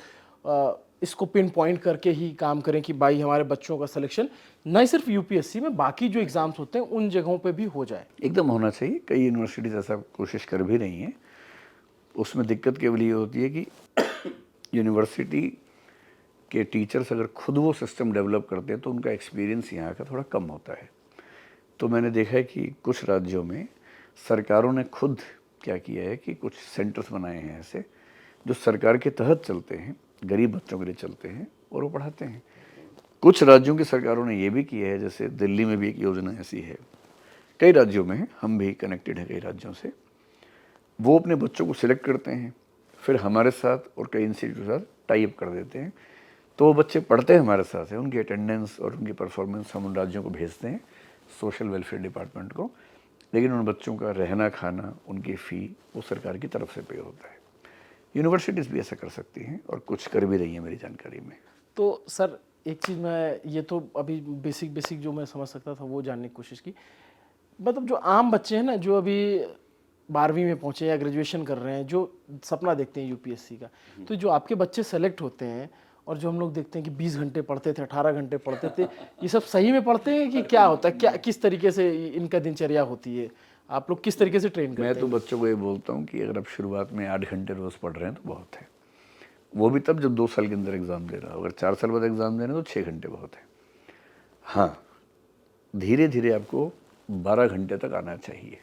इसको पिन पॉइंट करके ही काम करें कि भाई हमारे बच्चों का सिलेक्शन न सिर्फ यूपीएससी में, बाकी जो एग्ज़ाम्स होते हैं उन जगहों पे भी हो जाए? एकदम होना चाहिए। कई यूनिवर्सिटीज़ ऐसा कोशिश कर भी रही हैं। उसमें दिक्कत केवल ये होती है कि यूनिवर्सिटी के टीचर्स अगर खुद वो सिस्टम डेवलप करते हैं तो उनका एक्सपीरियंस यहाँ का थोड़ा कम होता है। तो मैंने देखा है कि कुछ राज्यों में सरकारों ने खुद क्या किया है कि कुछ सेंटर्स बनाए हैं ऐसे, जो सरकार के तहत चलते हैं, गरीब बच्चों के लिए चलते हैं और वो पढ़ाते हैं। कुछ राज्यों की सरकारों ने ये भी किया है, जैसे दिल्ली में भी एक योजना ऐसी है, कई राज्यों में है, हम भी कनेक्टेड हैं कई राज्यों से। वो अपने बच्चों को सिलेक्ट करते हैं, फिर हमारे साथ और कई इंस्टीट्यूट के साथ टाई अप कर देते हैं, तो वो बच्चे पढ़ते हैं हमारे साथ है, उनकी अटेंडेंस और उनकी परफॉर्मेंस हम उन राज्यों को भेजते हैं, सोशल वेलफेयर डिपार्टमेंट को, लेकिन उन बच्चों का रहना खाना, उनकी फ़ी वो सरकार की तरफ से पे होता है। यूनिवर्सिटीज़ भी ऐसा कर सकती हैं और कुछ कर भी रही हैं मेरी जानकारी में। तो सर एक चीज़, मैं ये तो अभी बेसिक बेसिक जो मैं समझ सकता था वो जानने की कोशिश की, मतलब जो आम बच्चे हैं ना, जो अभी 12वीं में पहुंचे या ग्रेजुएशन कर रहे हैं, जो सपना देखते हैं यूपीएससी का, तो जो आपके बच्चे सेलेक्ट होते हैं और जो हम लोग देखते हैं कि 20 घंटे पढ़ते थे, 18 घंटे पढ़ते थे, ये सब सही में पढ़ते हैं कि क्या होता है, क्या किस तरीके से इनका दिनचर्या होती है, आप लोग किस तरीके से ट्रेन मैं करते तो हैं? बच्चों को ये बोलता हूँ कि अगर आप शुरुआत में 8 घंटे रोज़ पढ़ रहे हैं तो बहुत है। वो भी तब जब 2 साल के अंदर एग्ज़ाम दे रहा हो। अगर 4 साल बाद एग्ज़ाम दे रहे हैं तो 6 घंटे बहुत है। हाँ, धीरे धीरे आपको 12 घंटे तक आना चाहिए।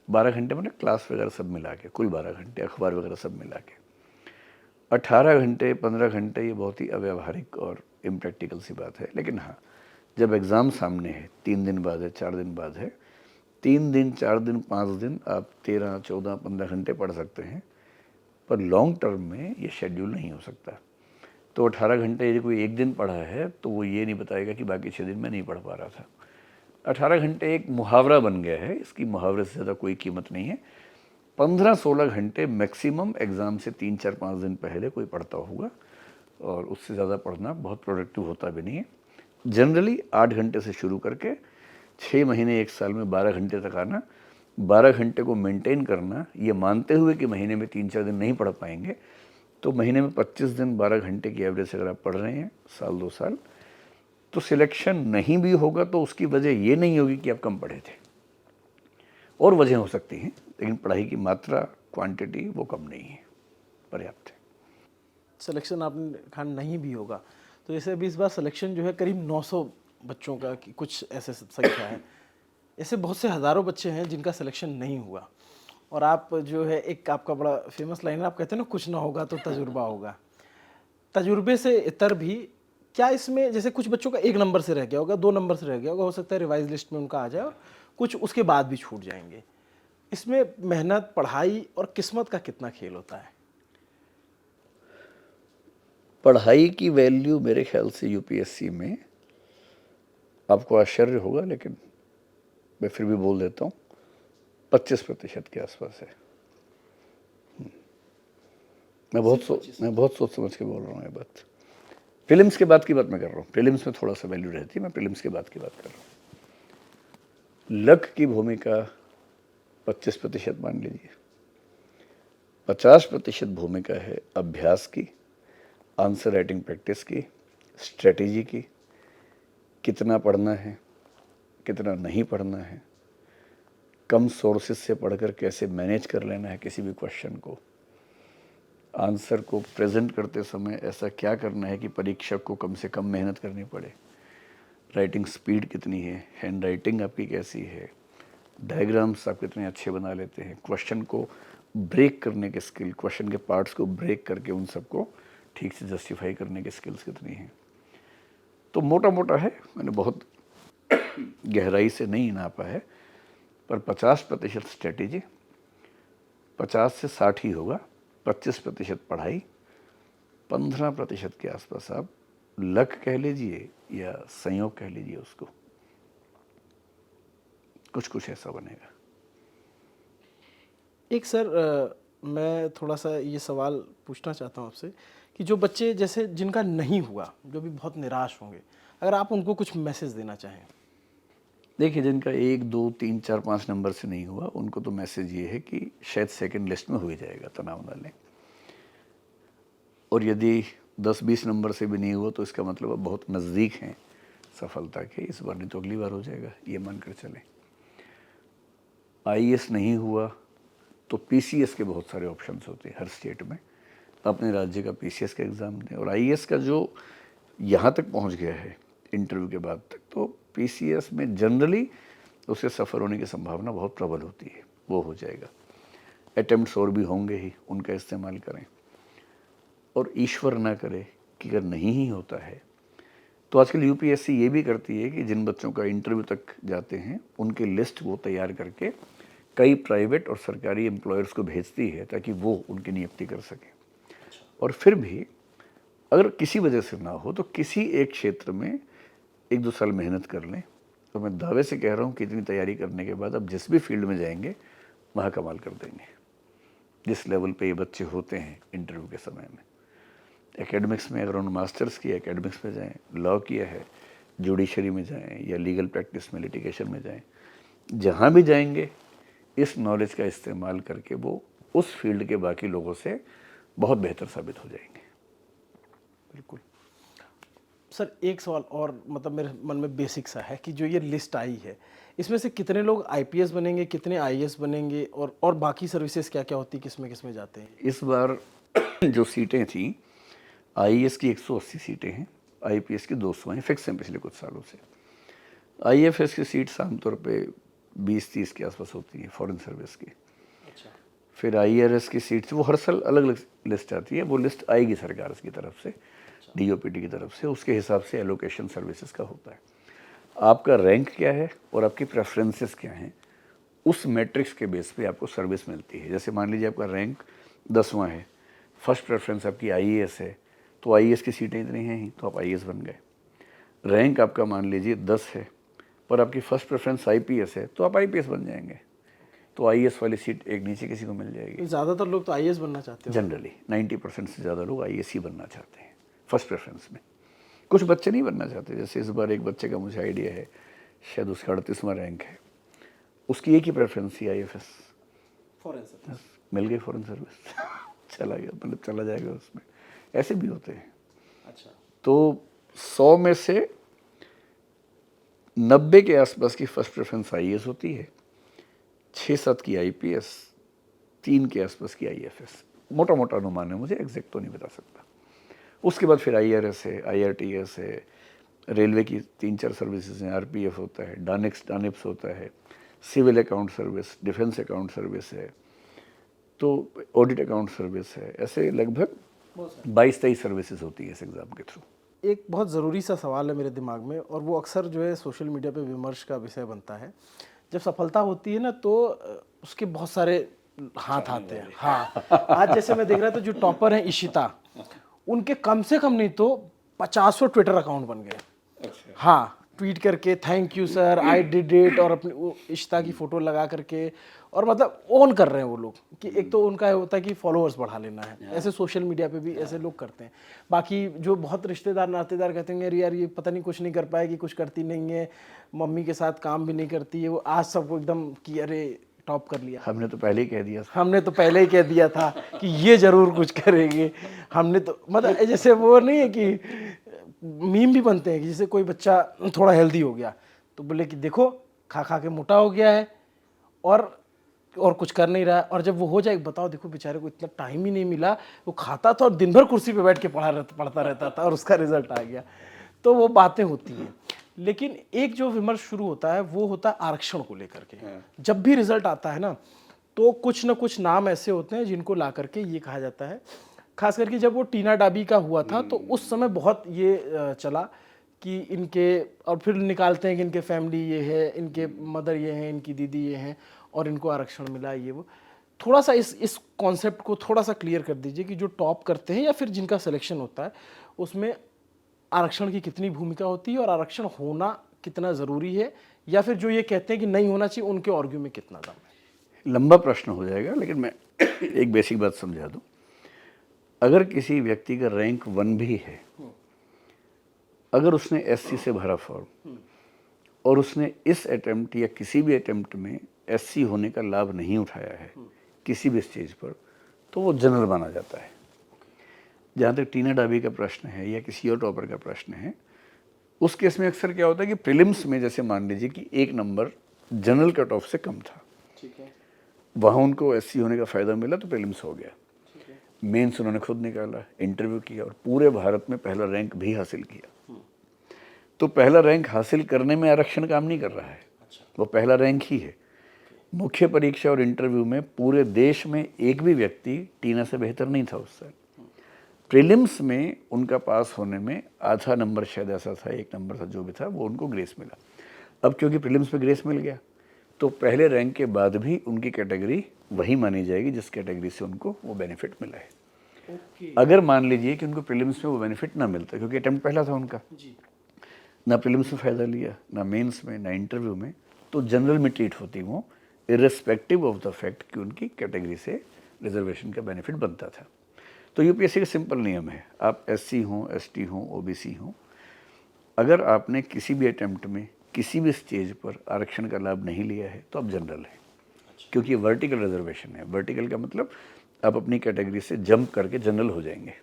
12 घंटे मतलब क्लास वगैरह सब मिला के, कुल 12 घंटे, अखबार वगैरह सब मिला के। 18 घंटे, 15 घंटे ये बहुत ही अव्यावहारिक और इम्प्रैक्टिकल सी बात है। लेकिन हाँ, जब एग्ज़ाम सामने है, 3 दिन बाद है, 4 दिन बाद है, 3 दिन, 4 दिन, 5 दिन आप 13, 14, 15 घंटे पढ़ सकते हैं, पर लॉन्ग टर्म में ये शेड्यूल नहीं हो सकता। तो 18 घंटे यदि कोई एक दिन पढ़ा है तो वो ये नहीं बताएगा कि बाकी 6 दिन मैं नहीं पढ़ पा रहा था। 18 घंटे एक मुहावरा बन गया है, इसकी मुहावरे से ज़्यादा कोई कीमत नहीं है। 15-16 घंटे मैक्सिमम एग्ज़ाम से 3, 4, 5 दिन पहले कोई पढ़ता होगा, और उससे ज़्यादा पढ़ना बहुत प्रोडक्टिव होता भी नहीं है। जनरली 8 घंटे से शुरू करके 6 महीने 1 साल में 12 घंटे तक आना, 12 घंटे को मेंटेन करना, ये मानते हुए कि महीने में 3-4 दिन नहीं पढ़ पाएंगे, तो महीने में 25 दिन 12 घंटे की एवरेज अगर आप पढ़ रहे हैं साल 2 साल, तो सिलेक्शन नहीं भी होगा तो उसकी वजह ये नहीं होगी कि आप कम पढ़े थे, और वजह हो सकती हैं, लेकिन पढ़ाई की मात्रा, क्वांटिटी वो कम नहीं है, पर्याप्त है। सिलेक्शन आपने कहा नहीं भी होगा, तो जैसे अभी इस बार सिलेक्शन जो है करीब 900 बच्चों का कि कुछ ऐसे संख्या है, ऐसे बहुत से हज़ारों बच्चे हैं जिनका सिलेक्शन नहीं हुआ, और आप जो है, एक आपका बड़ा फेमस लाइन है, आप कहते हैं ना, कुछ ना होगा तो तजुर्बा होगा। तजुर्बे से इतर भी क्या इसमें, जैसे कुछ बच्चों का 1 नंबर से रह गया होगा, 2 नंबर से रह गया होगा, हो सकता है रिवाइज लिस्ट में उनका आ जाए, और कुछ उसके बाद भी छूट जाएंगे, इसमें मेहनत, पढ़ाई और किस्मत का कितना खेल होता है? पढ़ाई की वैल्यू मेरे ख्याल से यूपीएससी में, आपको आश्चर्य होगा लेकिन मैं फिर भी बोल देता हूँ, 25% के आसपास है। मैं बहुत सोच समझ के बोल रहा हूँ ये बात। प्रीलिम्स के बाद की बात मैं कर रहा हूँ, प्रीलिम्स में थोड़ा सा वैल्यू रहती है, मैं प्रीलिम्स के बाद की बात कर रहा हूँ। लक की भूमिका 25% मान लीजिए, 50% भूमिका है अभ्यास की, आंसर राइटिंग प्रैक्टिस की, स्ट्रेटेजी की, कितना पढ़ना है, कितना नहीं पढ़ना है, कम सोर्सेज से पढ़कर कैसे मैनेज कर लेना है किसी भी क्वेश्चन को, आंसर को प्रेजेंट करते समय ऐसा क्या करना है कि परीक्षक को कम से कम मेहनत करनी पड़े, राइटिंग स्पीड कितनी है, हैंड राइटिंग आपकी कैसी है, डायग्राम्स आप कितने अच्छे बना लेते हैं, क्वेश्चन को ब्रेक करने के स्किल, क्वेश्चन के पार्ट्स को ब्रेक करके उन सबको ठीक से जस्टिफाई करने के स्किल्स कितनी हैं। तो मोटा मोटा है, मैंने बहुत गहराई से नहीं नापा है, पर 50% स्ट्रेटेजी, 50 से 60 ही होगा, 25% पढ़ाई, 15% के आसपास आप लक कह लीजिए या संयोग कह लीजिए उसको, कुछ कुछ ऐसा बनेगा। एक सर मैं थोड़ा सा ये सवाल पूछना चाहता हूँ आपसे कि जो बच्चे जैसे जिनका नहीं हुआ, जो भी बहुत निराश होंगे, अगर आप उनको कुछ मैसेज देना चाहें। देखिए, जिनका 1, 2, 3, 4, 5 नंबर से नहीं हुआ, उनको तो मैसेज ये है कि शायद सेकंड लिस्ट में हो ही जाएगा, तनाव ना लें। और यदि 10-20 नंबर से भी नहीं हुआ तो इसका मतलब अब बहुत नज़दीक हैं सफलता के, इस बार नहीं तो अगली बार हो जाएगा, ये मानकर चलें। आईएएस नहीं हुआ तो पीसीएस के बहुत सारे ऑप्शंस होते हैं हर स्टेट में। अपने राज्य का पीसीएस का एग्ज़ाम दें, और आईएएस का जो यहाँ तक पहुँच गया है इंटरव्यू के बाद तक, तो पीसीएस में जनरली उसे सफ़र होने की संभावना बहुत प्रबल होती है, वो हो जाएगा। अटेम्प्ट्स और भी होंगे ही, उनका इस्तेमाल करें। और ईश्वर ना करे कि अगर नहीं ही होता है तो आजकल यूपीएससी ये भी करती है कि जिन बच्चों का इंटरव्यू तक जाते हैं उनकी लिस्ट वो तैयार करके कई प्राइवेट और सरकारी एम्प्लॉयर्स को भेजती है ताकि वो उनकी नियुक्ति कर सकें। और फिर भी अगर किसी वजह से ना हो तो किसी एक क्षेत्र में 1-2 साल मेहनत कर लें, तो मैं दावे से कह रहा हूँ कि इतनी तैयारी करने के बाद अब जिस भी फील्ड में जाएंगे वहाँ कमाल कर देंगे, जिस लेवल पे ये बच्चे होते हैं इंटरव्यू के समय में। एकेडमिक्स में अगर उन्होंने मास्टर्स किया, एकेडमिक्स में जाएं, लॉ किया है, जुडिशरी में जाएं या लीगल प्रैक्टिस में, लिटिगेशन में जाएं, जहाँ भी जाएंगे इस नॉलेज का इस्तेमाल करके वो उस फील्ड के बाकी लोगों से बहुत बेहतर साबित हो जाएंगे। बिल्कुल सर, एक सवाल और मतलब मेरे मन में बेसिक सा है कि जो ये लिस्ट आई है इसमें से कितने लोग आईपीएस बनेंगे, कितने आईएएस बनेंगे, और बाकी सर्विसेज क्या क्या होती है, किस में जाते हैं? इस बार जो सीटें थी, आईएएस की 180 सीटें हैं, आईपीएस की 200 हैं, फिक्स हैं पिछले कुछ सालों से। आईएफएस की सीट्स आमतौर पे 20-30 के आसपास होती हैं, फॉरेन सर्विस की। अच्छा। फिर आईआरएस की सीट्स वो हर साल अलग अलग लिस्ट आती है, वो लिस्ट आएगी सरकार की तरफ से, डीओपीटी की तरफ से, उसके हिसाब से एलोकेशन सर्विसेज का होता है। आपका रैंक क्या है और आपकी प्रेफरेंसेस क्या हैं, उस मैट्रिक्स के बेस पे आपको सर्विस मिलती है। जैसे मान लीजिए आपका रैंक 10वां है, फर्स्ट प्रेफरेंस आपकी आईएएस है, तो आईएएस की सीटें इतनी हैं ही तो आप आईएएस बन गए। रैंक आपका मान लीजिए 10 है पर आपकी फर्स्ट प्रेफरेंस आईपीएस है, तो आप आईपीएस बन जाएंगे, तो आईएएस वाली सीट एक नीचे किसी को मिल जाएगी। ज़्यादातर लोग तो आईएएस बनना चाहते हैं। जनरली 90% से ज़्यादा लोग आईएएस ही बनना चाहते हैं फर्स्ट प्रेफरेंस में। कुछ बच्चे नहीं बनना चाहते, जैसे इस बार एक बच्चे का मुझे आइडिया है, शायद उसका 38वां रैंक है, उसकी एक ही प्रेफरेंस थी आईएफएस, फॉरेन सर्विस, मिल गई फॉरेन सर्विस चला गया, मतलब चला जाएगा उसमें। ऐसे भी होते हैं। अच्छा। तो 100 में से 90 के आसपास की फर्स्ट प्रेफरेंस आईएएस होती है, 6-7 की आईपीएस, 3 के आसपास की आईएफएस। मोटा मोटा अनुमान है, मुझे एग्जैक्ट तो नहीं बता सकता। उसके बाद फिर आईआरएस है, आईआरटीएस है, रेलवे की 3-4 सर्विसेज हैं, आरपीएफ होता है, डानिप्स होता है, civil account service, defence account service है, तो ऑडिट अकाउंट सर्विस है। ऐसे लगभग 22-23 सर्विसेज होती है इस एग्ज़ाम के थ्रू। एक बहुत ज़रूरी सा सवाल है मेरे दिमाग में, और वो अक्सर जो है सोशल मीडिया पे विमर्श का विषय बनता है। जब सफलता होती है ना तो उसके बहुत सारे हाथ आते हैं। हाँ, आज जैसे मैं देख रहा था जो टॉपर हैं इशिता, उनके कम से कम नहीं तो 50 ट्विटर अकाउंट बन गए। हाँ, ट्वीट करके thank you sir, I did it, और अपनी वो इशिता की फ़ोटो लगा करके, और मतलब ओन कर रहे हैं वो लोग कि एक तो उनका होता है कि फॉलोअर्स बढ़ा लेना है, ऐसे सोशल मीडिया पे भी ऐसे लोग करते हैं। बाकी जो बहुत रिश्तेदार नातेदार कहते हैं यार ये पता नहीं कुछ नहीं कर पाएगी, कुछ करती नहीं है, मम्मी के साथ काम भी नहीं करती है, वो आज सबको एकदम कि अरे टॉप कर लिया। हमने तो पहले ही कह दिया, हमने तो पहले ही कह दिया था कि ये जरूर कुछ करेंगे। हमने तो मतलब जैसे वो नहीं है कि मीम भी बनते हैं कि जैसे कोई बच्चा थोड़ा हेल्दी हो गया तो बोले कि देखो खा खा के मोटा हो गया है और कुछ कर नहीं रहा है, और जब वो हो जाए बताओ देखो बेचारे को इतना टाइम ही नहीं मिला, वो खाता था और दिन भर कुर्सी पे बैठ के पढ़ता रहता था और उसका रिजल्ट आ गया। तो वो बातें होती हैं, लेकिन एक जो विमर्श शुरू होता है वो होता है आरक्षण को लेकर के। जब भी रिजल्ट आता है ना तो कुछ ना कुछ नाम ऐसे होते हैं जिनको ला करके ये कहा जाता है, खास करके जब वो टीना डाबी का हुआ था तो उस समय बहुत ये चला कि इनके, और फिर निकालते हैं कि इनके फैमिली ये है, इनके मदर ये हैं, इनकी दीदी ये हैं और इनको आरक्षण मिला ये वो। थोड़ा सा इस कॉन्सेप्ट को थोड़ा सा क्लियर कर दीजिए कि जो टॉप करते हैं या फिर जिनका सिलेक्शन होता है उसमें आरक्षण की कितनी भूमिका होती है और आरक्षण होना कितना ज़रूरी है, या फिर जो ये कहते हैं कि नहीं होना चाहिए उनके आर्ग्यू में कितना दम है। लंबा प्रश्न हो जाएगा लेकिन मैं एक बेसिक बात समझा दूं, अगर किसी व्यक्ति का रैंक 1 भी है, अगर उसने एससी से भरा फॉर्म और उसने इस अटेम्प्ट या किसी भी अटेम्प्ट में एससी होने का लाभ नहीं उठाया है किसी भी स्टेज पर, तो वो जनरल माना जाता है। जहाँ तक टीना डाबी का प्रश्न है या किसी और टॉपर का प्रश्न है, उस केस में अक्सर क्या होता है कि प्रीलिम्स में जैसे मान लीजिए कि 1 नंबर जनरल कट ऑफ से कम था, ठीक है, वहाँ उनको एससी होने का फ़ायदा मिला तो प्रीलिम्स हो गया। मेंस उन्होंने खुद निकाला, इंटरव्यू किया और पूरे भारत में पहला रैंक भी हासिल किया। तो पहला रैंक हासिल करने में आरक्षण काम नहीं कर रहा है, वो पहला रैंक ही है। मुख्य परीक्षा और इंटरव्यू में पूरे देश में एक भी व्यक्ति टीना से बेहतर नहीं था उस साल। प्रीलिम्स में उनका पास होने में आधा नंबर शायद ऐसा था, 1 नंबर था, जो भी था वो उनको ग्रेस मिला। अब क्योंकि प्रीलिम्स में ग्रेस मिल गया तो पहले रैंक के बाद भी उनकी कैटेगरी वही मानी जाएगी जिस कैटेगरी से उनको वो बेनिफिट मिला है। अगर मान लीजिए कि उनको प्रीलिम्स में वो बेनिफिट ना मिलता, क्योंकि अटेम्प्ट पहला था उनका, ना प्रीलिम्स में फ़ायदा लिया, ना मेंस में, ना इंटरव्यू में, तो जनरल में ट्रीट होती वो इर्रेस्पेक्टिव ऑफ द फैक्ट कि उनकी कैटेगरी से रिजर्वेशन का बेनिफिट बनता था। तो यूपीएससी का सिंपल नियम है, आप एससी हों, एसटी हों, ओबीसी हों, अगर आपने किसी भी अटेम्प्ट में किसी भी स्टेज पर आरक्षण का लाभ नहीं लिया है तो आप जनरल हैं। क्योंकि ये वर्टिकल रिजर्वेशन है। वर्टिकल का मतलब आप अपनी कैटेगरी से जंप करके जनरल हो जाएंगे।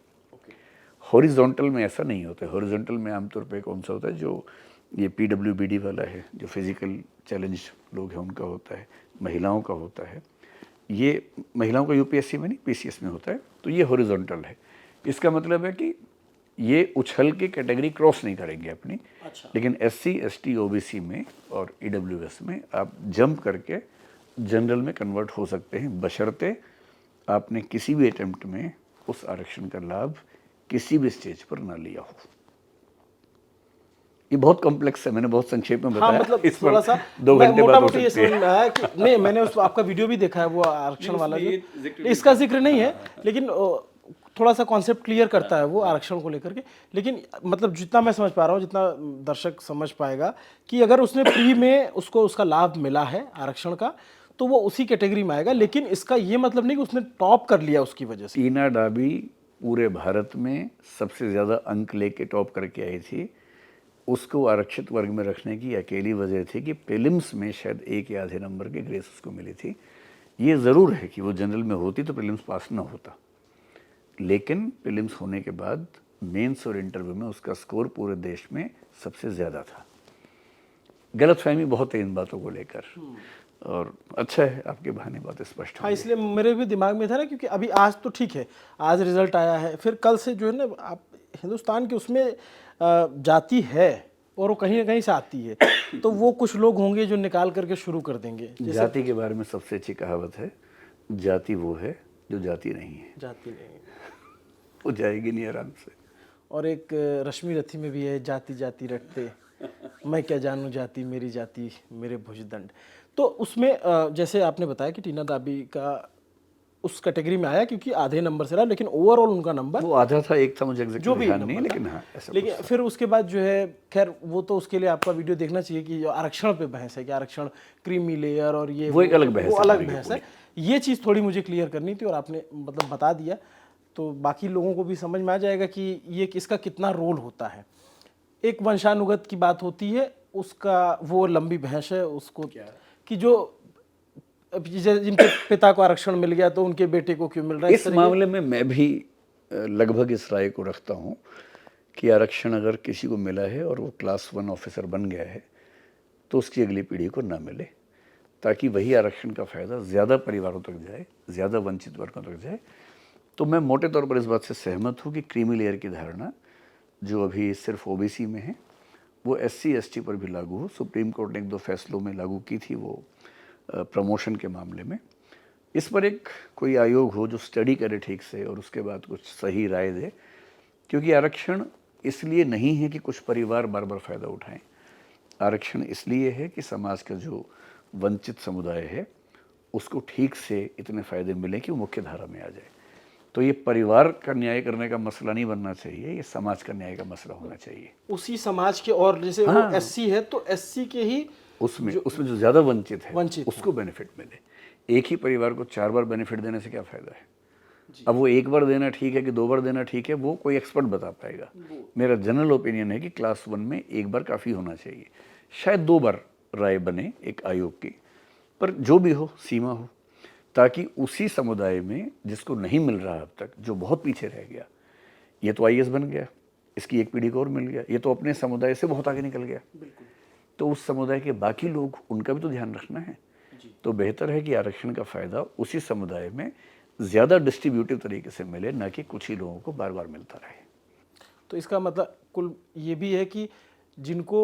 हॉरिजॉन्टल में ऐसा नहीं होता है। हॉरिजॉन्टल में आमतौर पे कौन सा होता है, जो ये पीडब्ल्यूबीडी वाला है, जो फिजिकल चैलेंज लोग हैं उनका होता है, महिलाओं का होता है। ये महिलाओं का यूपीएससी में नहीं, पीसीएस में होता है। तो ये हॉरिजॉन्टल है। इसका मतलब है कि ये उछल के कैटेगरी क्रॉस नहीं करेंगे अपनी। लेकिन एससी, एसटी, ओबीसी में और ईडब्ल्यूएस में आप जंप करके जनरल में कन्वर्ट हो सकते हैं, बशर्ते आपने किसी भी अटेम्प्ट में उस आरक्षण का लाभ किसी भी स्टेज पर ना लिया हो। ये बहुत कॉम्प्लेक्स है, मैंने बहुत संक्षेप में बताया। हाँ, मतलब इस पर थोड़ा सा 2 घंटे बात हो मोटा-मोटी ये सकती है। समझ में आया कि नहीं, मैंने उस आपका वीडियो भी देखा है, वो आरक्षण वाला जो, इसका जिक्र नहीं है, लेकिन थोड़ा सा कॉन्सेप्ट क्लियर करता है वो आरक्षण को लेकर के। लेकिन मतलब जितना मैं समझ पा रहा हूँ, जितना दर्शक समझ पाएगा, कि अगर उसने प्री में उसको उसका लाभ मिला है आरक्षण का, तो वो उसी कैटेगरी में आएगा। लेकिन इसका ये मतलब नहीं कि उसने टॉप कर लिया उसकी वजह से। टीना डाबी पूरे भारत में सबसे ज़्यादा अंक लेके टॉप करके आई थी। उसको आरक्षित वर्ग में रखने की अकेली वजह थी कि प्रीलिम्स में शायद 1 या आधे नंबर की ग्रेस उसको मिली थी। ये ज़रूर है कि वो जनरल में होती तो प्रीलिम्स पास ना होता, लेकिन प्रीलिम्स होने के बाद मेंस और इंटरव्यू में उसका स्कोर पूरे देश में सबसे ज़्यादा था। गलतफहमी बहुत है इन बातों को लेकर, और अच्छा है आपके बहाने बात स्पष्ट हो हाँ, गई। इसलिए मेरे भी दिमाग में था ना, क्योंकि अभी आज तो ठीक है, आज रिजल्ट आया है, फिर कल से जो है ना, आप हिंदुस्तान के उसमें जाति है और वो कहीं ना कहीं से आती है, तो वो कुछ लोग होंगे जो निकाल करके शुरू कर देंगे। जाति के बारे में सबसे अच्छी कहावत है, जाति वो है जो जाति नहीं है, जाति नहीं, वो जाएगी नहीं आराम से। और एक रश्मि रथी में भी है, जाति जाति रटते, मैं क्या जानूं जाति मेरी जाति मेरे भुजदंड। तो उसमें जैसे आपने बताया कि टीना डाबी का उस कैटेगरी में आया क्योंकि आधे नंबर से रहा, लेकिन ओवरऑल उनका नंबर वो आधा था, 1 था, मुझे एग्जैक्ट जो भी ध्यान नहीं है, नंबर लेकिन था। हाँ ऐसा लेकिन फिर उसके बाद जो है, खैर वो तो उसके लिए आपका वीडियो देखना चाहिए कि जो आरक्षण पे बहस है कि आरक्षण क्रीमी लेयर और ये वो एक अलग बहस वो है अलग पूरी की बहस है। ये चीज़ थोड़ी मुझे क्लियर करनी थी और आपने मतलब बता दिया, तो बाकी लोगों को भी समझ में आ जाएगा कि ये इसका कितना रोल होता है। एक वंशानुगत की बात होती है, उसका वो लंबी बहस है उसको, कि जो जिनके पिता को आरक्षण मिल गया तो उनके बेटे को क्यों मिल रहा है। इस मामले में मैं भी लगभग इस राय को रखता हूँ कि आरक्षण अगर किसी को मिला है और वो क्लास 1 ऑफिसर बन गया है तो उसकी अगली पीढ़ी को ना मिले, ताकि वही आरक्षण का फ़ायदा ज़्यादा परिवारों तक जाए, ज़्यादा वंचित वर्गों तक जाए। तो मैं मोटे तौर पर इस बात से सहमत हूँ कि क्रीमी लेयर की धारणा जो अभी सिर्फ ओबीसी में है, वो एससी एसटी पर भी लागू हो। सुप्रीम कोर्ट ने 1-2 फैसलों में लागू की थी वो प्रमोशन के मामले में। इस पर एक कोई आयोग हो जो स्टडी करे ठीक से और उसके बाद कुछ सही राय दे, क्योंकि आरक्षण इसलिए नहीं है कि कुछ परिवार बार बार फ़ायदा उठाएं। आरक्षण इसलिए है कि समाज का जो वंचित समुदाय है उसको ठीक से इतने फ़ायदे मिलें कि वो मुख्य धारा में आ जाए। तो ये परिवार का न्याय करने का मसला नहीं बनना चाहिए, ये समाज का न्याय का मसला होना चाहिए। उसी समाज के, और जैसे वो एससी है तो एससी के ही उसमें जो ज़्यादा वंचित है वंचित उसको बेनिफिट मिले। एक ही परिवार को 4 बार बेनिफिट देने से क्या फ़ायदा है? अब वो 1 बार देना ठीक है कि 2 बार देना ठीक है, वो कोई एक्सपर्ट बता पाएगा। मेरा जनरल ओपिनियन है कि क्लास 1 में 1 बार काफ़ी होना चाहिए, शायद 2 बार राय बने एक आयोग की, पर जो भी हो सीमा हो, ताकि उसी समुदाय में जिसको नहीं मिल रहा अब तक, जो बहुत पीछे रह गया, ये तो आईएएस बन गया, इसकी एक पीढ़ी को और मिल गया, ये तो अपने समुदाय से बहुत आगे निकल गया, तो उस समुदाय के बाकी लोग, उनका भी तो ध्यान रखना है। तो बेहतर है कि आरक्षण का फ़ायदा उसी समुदाय में ज़्यादा डिस्ट्रीब्यूटिव तरीके से मिले, ना कि कुछ ही लोगों को बार बार मिलता रहे। तो इसका मतलब कुल ये भी है कि जिनको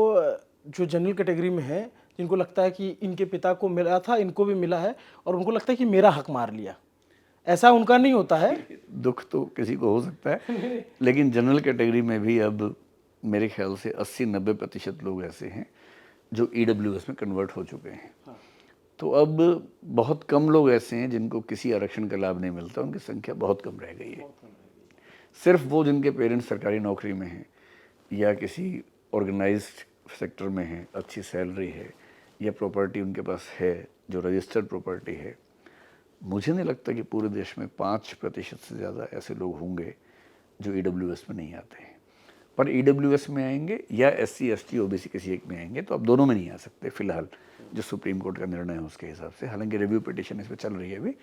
जो जनरल कैटेगरी में है, जिनको लगता है कि इनके पिता को मिला था, इनको भी मिला है, और उनको लगता है कि मेरा हक मार लिया, ऐसा उनका नहीं होता है। दुख तो किसी को हो सकता है, लेकिन जनरल कैटेगरी में भी अब मेरे ख्याल से 80-90% लोग ऐसे हैं जो ईडब्ल्यूएस में कन्वर्ट हो चुके हैं। तो अब बहुत कम लोग ऐसे हैं जिनको किसी आरक्षण का लाभ नहीं मिलता, उनकी संख्या बहुत कम रह गई है। सिर्फ वो जिनके पेरेंट्स सरकारी नौकरी में हैं या किसी ऑर्गेनाइज्ड सेक्टर में हैं, अच्छी सैलरी है या प्रॉपर्टी उनके पास है जो रजिस्टर्ड प्रॉपर्टी है, मुझे नहीं लगता कि पूरे देश में 5% से ज़्यादा ऐसे लोग होंगे जो ईडब्ल्यूएस में नहीं आते हैं। पर ईडब्ल्यूएस में आएंगे या एससी एसटी ओबीसी किसी एक में आएंगे, तो अब दोनों में नहीं आ सकते फिलहाल, जो सुप्रीम कोर्ट का निर्णय है उसके हिसाब से। हालांकि रिव्यू पिटिशन इस पर चल रही है अभी।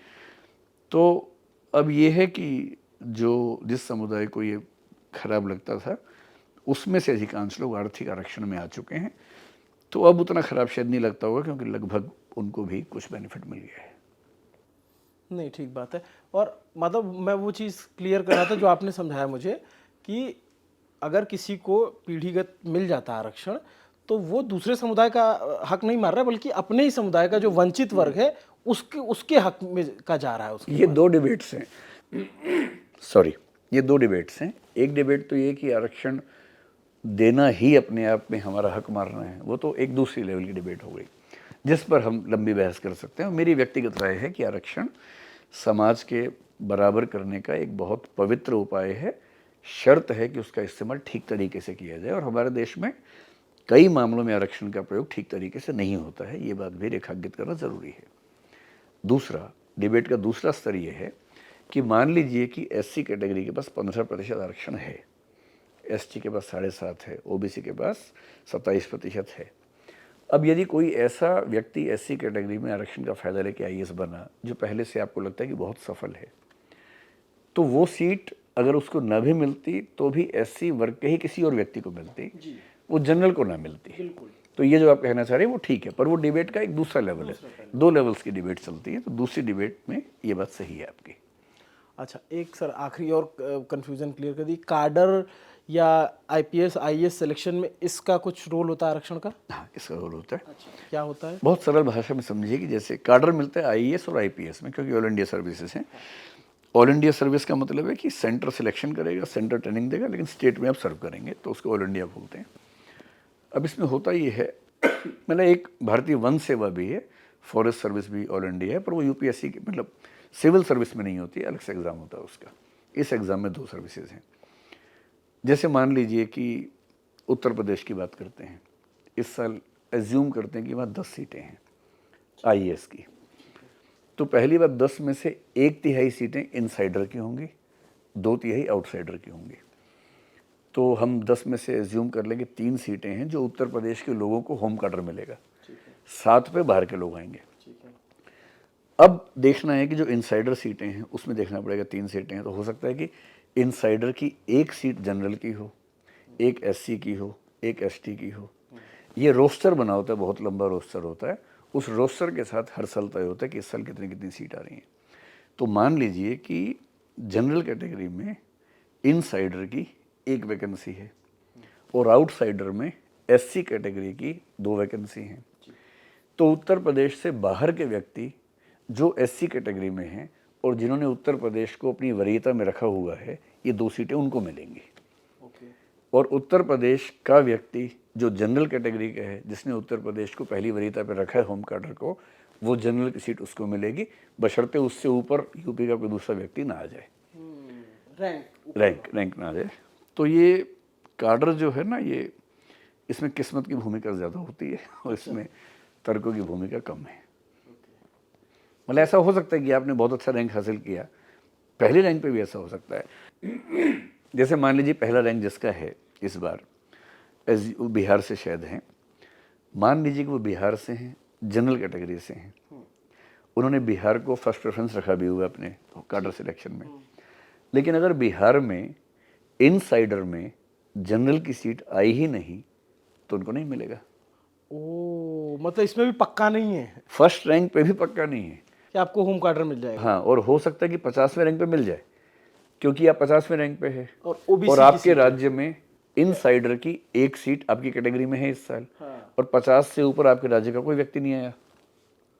तो अब ये है कि जो जिस समुदाय को ये खराब लगता था, उसमें से अधिकांश लोग आर्थिक आरक्षण में आ चुके हैं, तो अब उतना खराब शायद नहीं लगता होगा, क्योंकि लगभग उनको भी कुछ बेनिफिट मिल गया है। नहीं, ठीक बात है। और मतलब मैं वो चीज़ क्लियर कर रहा था जो आपने समझाया मुझे, कि अगर किसी को पीढ़ीगत मिल जाता है आरक्षण, तो वो दूसरे समुदाय का हक नहीं मार रहा है, बल्कि अपने ही समुदाय का जो वंचित वर्ग है उसके उसके हक में का जा रहा है उसके ये 2 डिबेट्स हैं। सॉरी, ये 2 डिबेट्स हैं। एक डिबेट तो ये कि आरक्षण देना ही अपने आप में हमारा हक मारना है, वो तो एक दूसरी लेवल की डिबेट हो गई, जिस पर हम लंबी बहस कर सकते हैं। मेरी व्यक्तिगत राय है कि आरक्षण समाज के बराबर करने का एक बहुत पवित्र उपाय है, शर्त है कि उसका इस्तेमाल ठीक तरीके से किया जाए, और हमारे देश में कई मामलों में आरक्षण का प्रयोग ठीक तरीके से नहीं होता है, ये बात भी रेखांकित करना ज़रूरी है। दूसरा, डिबेट का दूसरा स्तर ये है कि मान लीजिए कि एससी कैटेगरी के पास 15% आरक्षण है, एसटी के पास 7.5 है, ओबीसी के पास 27% है। अब यदि कोई ऐसा व्यक्ति एससी कैटेगरी में आरक्षण का फ़ायदा लेके आईएएस बना, जो पहले से आपको लगता है कि बहुत सफल है, तो वो सीट अगर उसको न भी मिलती तो भी एससी वर्ग के ही किसी और व्यक्ति को मिलती, वो जनरल को ना मिलती। तो ये जो आप कहना चाह रहे हैं वो ठीक है, पर वो डिबेट का एक दूसरा लेवल है, 2 लेवल्स की डिबेट चलती है, तो दूसरी डिबेट में ये बात सही है आपकी। अच्छा, एक सर आखिरी और कंफ्यूजन क्लियर कर दी, काडर या आईपीएस आईएएस सिलेक्शन में इसका कुछ रोल होता है आरक्षण का? हाँ, इसका रोल होता है। अच्छा, क्या होता है? बहुत सरल भाषा में समझिए कि जैसे काडर मिलता है आईएएस और आईपीएस में, क्योंकि ऑल इंडिया सर्विसेज हैं। ऑल इंडिया सर्विस का मतलब है कि सेंटर सिलेक्शन करेगा, सेंटर ट्रेनिंग देगा, लेकिन स्टेट में आप सर्व करेंगे, तो उसको ऑल इंडिया बोलते हैं। अब इसमें होता ये है, मतलब एक भारतीय वन सेवा भी है, फॉरेस्ट सर्विस भी ऑल इंडिया है, पर वो यूपीएससी की मतलब सिविल सर्विस में नहीं होती, अलग से एग्ज़ाम होता है उसका। इस एग्ज़ाम में 2 सर्विसेज हैं। जैसे मान लीजिए कि उत्तर प्रदेश की बात करते हैं, इस साल एज्यूम करते हैं कि वहाँ 10 सीटें हैं आईएएस की, तो पहली बात 10 में से 1/3 सीटें इनसाइडर की होंगी, 2/3 आउटसाइडर की होंगी। तो हम 10 में से एज्यूम कर लेंगे 3 सीटें हैं जो उत्तर प्रदेश के लोगों को होम कार्डर मिलेगा, 7 पे बाहर के लोग आएंगे। अब देखना है कि जो इनसाइडर सीटें हैं उसमें देखना पड़ेगा, 3 सीटें हैं, तो हो सकता है कि इनसाइडर की 1 सीट जनरल की हो, 1 एससी की हो, 1 एसटी की हो। ये रोस्टर बना होता है, बहुत लंबा रोस्टर होता है, उस रोस्टर के साथ हर साल तय होता है कि इस साल कितनी कितनी सीट आ रही हैं। तो मान लीजिए कि जनरल कैटेगरी में इनसाइडर की 1 वैकेंसी है और आउटसाइडर में एससी कैटेगरी की 2 वैकेंसी हैं, तो उत्तर प्रदेश से बाहर के व्यक्ति जो एससी कैटेगरी में हैं और जिन्होंने उत्तर प्रदेश को अपनी वरीयता में रखा हुआ है, ये 2 सीटें उनको मिलेंगी। और उत्तर प्रदेश का व्यक्ति जो जनरल कैटेगरी का है, जिसने उत्तर प्रदेश को पहली वरीयता पर रखा है होम कार्डर को, वो जनरल की सीट उसको मिलेगी, बशर्ते उससे ऊपर यूपी का कोई दूसरा व्यक्ति ना आ जाए, रैंक ना आ जाए। तो ये कार्डर जो है ना, ये इसमें किस्मत की भूमिका ज़्यादा होती है और इसमें तर्कों की भूमिका कम है। मतलब ऐसा हो सकता है कि आपने बहुत अच्छा रैंक हासिल किया, पहले रैंक पे भी ऐसा हो सकता है। जैसे मान लीजिए पहला रैंक जिसका है इस बार, वो बिहार से शायद हैं, मान लीजिए कि वो बिहार से हैं, जनरल कैटेगरी से हैं, उन्होंने बिहार को फर्स्ट प्रेफरेंस रखा भी हुआ अपने कार्डर सिलेक्शन में, लेकिन अगर बिहार में इनसाइडर में जनरल की सीट आई ही नहीं तो उनको नहीं मिलेगा। ओ, मतलब इसमें भी पक्का नहीं है फर्स्ट रैंक पे भी पक्का नहीं है कि आपको होम कार्डर मिल जाएगा। हाँ, और हो सकता है कि 50वें रैंक पे मिल जाए, क्योंकि आप 50वें रैंक पे है और ओबीसी और की आपके सीट है। राज्य में इनसाइडर की एक सीट आपकी कैटेगरी में है इस साल, हाँ। और 50 से ऊपर आपके राज्य का कोई व्यक्ति नहीं आया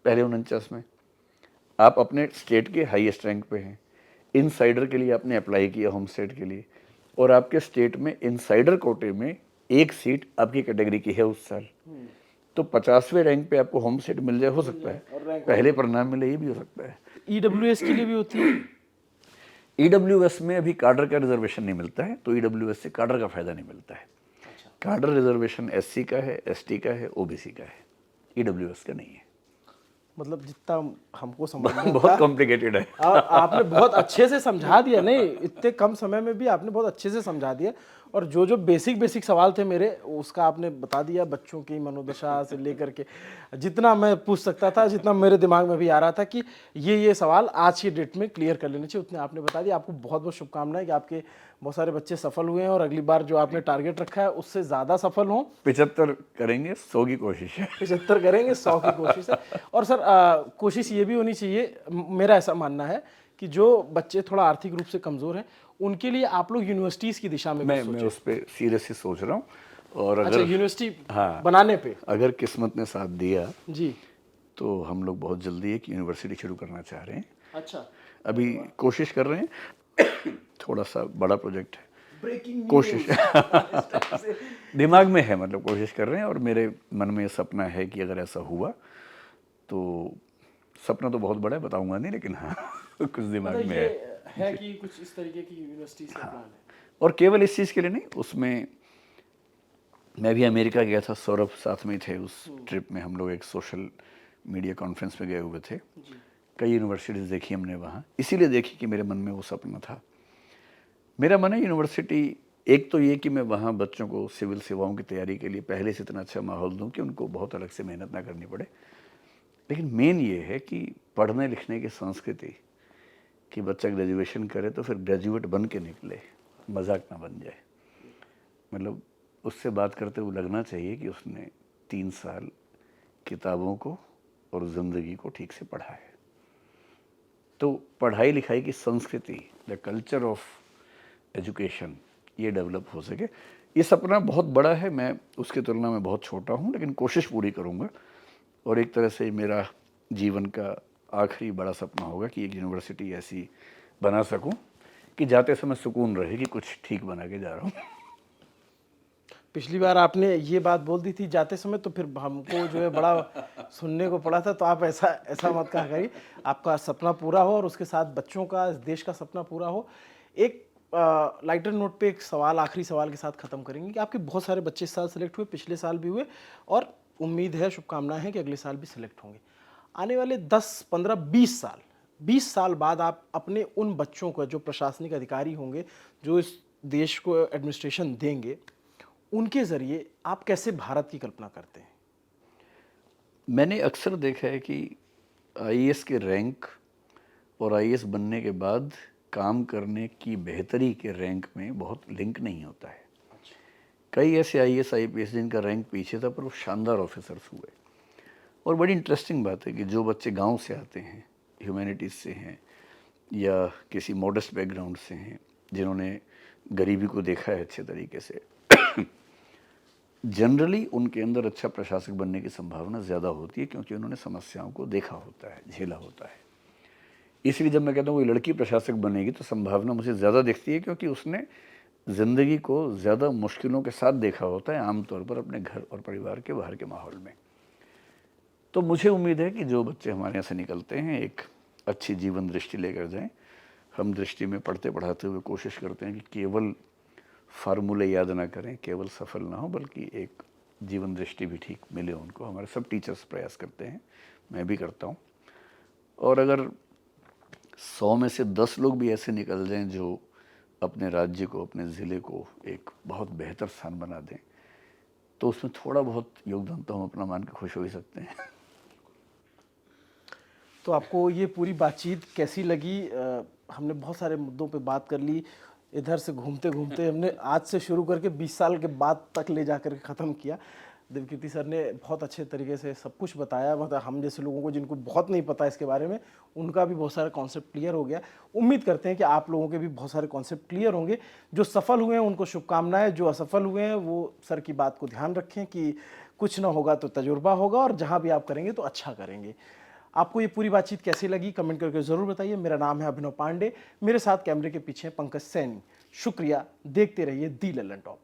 पहले 49 में। आप अपने स्टेट के हाईएस्ट रैंक पे हैं, इनसाइडर के लिए आपने अप्लाई किया होम स्टेट के लिए, और आपके स्टेट में इनसाइडर कोटे में एक सीट आपकी कैटेगरी की है उस साल, तो 50वें रैंक पे आपको होम सीट मिल जाए, हो सकता है और रैंक पहले परिणाम मिले, ये भी हो सकता है। ईडब्ल्यूएस के लिए भी होती है। ईडब्ल्यूएस में अभी कार्डर का रिजर्वेशन नहीं मिलता है, तो ईडब्ल्यूएस से कार्डर का फायदा नहीं मिलता है। कार्डर रिजर्वेशन एससी का है, एसटी का है, ओबीसी का है, ईडब्ल्यूएस का नहीं है। मतलब जितना हमको समझना बहुत था, कॉम्प्लिकेटेड है। आपने बहुत अच्छे से समझा दिया। नहीं, इतने कम समय में भी आपने बहुत अच्छे से समझा दिया, और जो जो बेसिक बेसिक सवाल थे मेरे, उसका आपने बता दिया। बच्चों की मनोदशा से लेकर के जितना मैं पूछ सकता था, जितना मेरे दिमाग में भी आ रहा था कि ये सवाल आज की डेट में क्लियर कर लेने चाहिए, उतने आपने बता दिया। आपको बहुत बहुत शुभकामनाएं कि आपके बहुत सारे बच्चे सफल हुए हैं, और अगली बार जो आपने टारगेट रखा है उससे ज़्यादा सफल हों। 75 करेंगे, 100 की कोशिश है। 75 करेंगे, 100 की कोशिश है। और सर कोशिश ये भी होनी चाहिए, मेरा ऐसा मानना है कि जो बच्चे थोड़ा आर्थिक रूप से कमज़ोर हैं, उनके लिए आप लोग यूनिवर्सिटीज़ की दिशा में भी मैं सोचें। उस पर सीरियसली सोच रहा हूँ, और अच्छा, अगर यूनिवर्सिटी हाँ, बनाने पे। अगर किस्मत ने साथ दिया जी। तो हम लोग बहुत जल्दी एक यूनिवर्सिटी शुरू करना चाह रहे हैं। अच्छा, अभी कोशिश कर रहे हैं, थोड़ा सा बड़ा प्रोजेक्ट है, ब्रेकिंग कोशिश न्यूज़। दिमाग में है, मतलब कोशिश कर रहे हैं, और मेरे मन में सपना है कि अगर ऐसा हुआ तो, सपना तो बहुत बड़ा है, बताऊंगा नहीं, लेकिन हाँ कुछ दिमाग मतलब में ये है। है कि कुछ इस तरीके की यूनिवर्सिटी से प्लान है। और केवल इस चीज़ के लिए नहीं, उसमें मैं भी अमेरिका गया था, सौरभ साथ में थे उस ट्रिप में, हम लोग एक सोशल मीडिया कॉन्फ्रेंस में गए हुए थे। कई यूनिवर्सिटीज़ देखी हमने वहाँ, इसीलिए देखी कि मेरे मन में वो सपना था। मेरा मन है यूनिवर्सिटी, एक तो ये कि मैं वहाँ बच्चों को सिविल सेवाओं की तैयारी के लिए पहले से इतना अच्छा माहौल दूँ कि उनको बहुत अलग से मेहनत ना करनी पड़े, लेकिन मेन ये है कि पढ़ने लिखने की संस्कृति, कि बच्चा ग्रेजुएशन करे तो फिर ग्रेजुएट बन के निकले, मजाक ना बन जाए। मतलब उससे बात करते हुए लगना चाहिए कि उसने 3 साल किताबों को और ज़िंदगी को ठीक से पढ़ा है। तो पढ़ाई लिखाई की संस्कृति, द कल्चर ऑफ एजुकेशन, ये डेवलप हो सके। ये सपना बहुत बड़ा है, मैं उसकी तुलना में बहुत छोटा हूँ, लेकिन कोशिश पूरी करूँगा। और एक तरह से मेरा जीवन का आखिरी बड़ा सपना होगा कि एक यूनिवर्सिटी ऐसी बना सकूं कि जाते समय सुकून रहे कि कुछ ठीक बना के जा रहा हूँ। पिछली बार आपने ये बात बोल दी थी जाते समय, तो फिर हमको जो है बड़ा सुनने को पड़ा था। तो आप ऐसा ऐसा मत कहा करिए, आपका सपना पूरा हो और उसके साथ बच्चों का, इस देश का सपना पूरा हो। एक लाइटर नोट पे एक सवाल, आखिरी सवाल के साथ ख़त्म करेंगे कि आपके बहुत सारे बच्चे इस साल सेलेक्ट हुए, पिछले साल भी हुए, और उम्मीद है, शुभकामनाएं हैं कि अगले साल भी सिलेक्ट होंगे। आने वाले 10, 15, 20 साल बाद आप अपने उन बच्चों को, जो प्रशासनिक अधिकारी होंगे, जो इस देश को एडमिनिस्ट्रेशन देंगे, उनके ज़रिए आप कैसे भारत की कल्पना करते हैं? मैंने अक्सर देखा है कि आईएएस के रैंक और आईएएस बनने के बाद काम करने की बेहतरी के रैंक में बहुत लिंक नहीं होता है। कई ऐसे आईएएस आईपीएस जिनका रैंक पीछे था पर वो शानदार ऑफिसर्स हुए। और बड़ी इंटरेस्टिंग बात है कि जो बच्चे गांव से आते हैं, ह्यूमैनिटीज़ से हैं या किसी मॉडेस्ट बैकग्राउंड से हैं, जिन्होंने गरीबी को देखा है अच्छे तरीके से, जनरली उनके अंदर अच्छा प्रशासक बनने की संभावना ज़्यादा होती है, क्योंकि उन्होंने समस्याओं को देखा होता है, झेला होता है। इसलिए जब मैं कहता हूँ कोई लड़की प्रशासक बनेगी तो संभावना मुझे ज़्यादा दिखती है, क्योंकि उसने ज़िंदगी को ज़्यादा मुश्किलों के साथ देखा होता है, आमतौर पर अपने घर और परिवार के बाहर के माहौल में। तो मुझे उम्मीद है कि जो बच्चे हमारे यहाँ से निकलते हैं एक अच्छी जीवन दृष्टि लेकर जाएं। हम दृष्टि में पढ़ते पढ़ाते हुए कोशिश करते हैं कि केवल फार्मूले याद ना करें, केवल सफल ना हो, बल्कि एक जीवन दृष्टि भी ठीक मिले उनको। हमारे सब टीचर्स प्रयास करते हैं, मैं भी करता हूँ। और अगर 100 में से 10 लोग भी ऐसे निकल जाएं जो अपने राज्य को, अपने ज़िले को एक बहुत बेहतर स्थान बना दें, तो उसमें थोड़ा बहुत योगदान तो हम अपना मान के खुश हो ही सकते हैं। तो आपको ये पूरी बातचीत कैसी लगी? हमने बहुत सारे मुद्दों पे बात कर ली, इधर से घूमते घूमते हमने आज से शुरू करके 20 साल के बाद तक ले जा कर के ख़त्म किया। देवकीर्ति सर ने बहुत अच्छे तरीके से सब कुछ बताया, मतलब हम जैसे लोगों को जिनको बहुत नहीं पता इसके बारे में, उनका भी बहुत सारा कॉन्सेप्ट क्लियर हो गया। उम्मीद करते हैं कि आप लोगों के भी बहुत सारे कॉन्सेप्ट क्लियर होंगे। जो सफल हुए हैं उनको शुभकामनाएं, जो असफल हुए हैं वो सर की बात को ध्यान रखें कि कुछ ना होगा तो तजुर्बा होगा, और जहाँ भी आप करेंगे तो अच्छा करेंगे। आपको ये पूरी बातचीत कैसी लगी कमेंट करके ज़रूर बताइए। मेरा नाम है अभिनव पांडे, मेरे साथ कैमरे के पीछे पंकज सैनी। शुक्रिया, देखते रहिए दी लल्लन टॉप।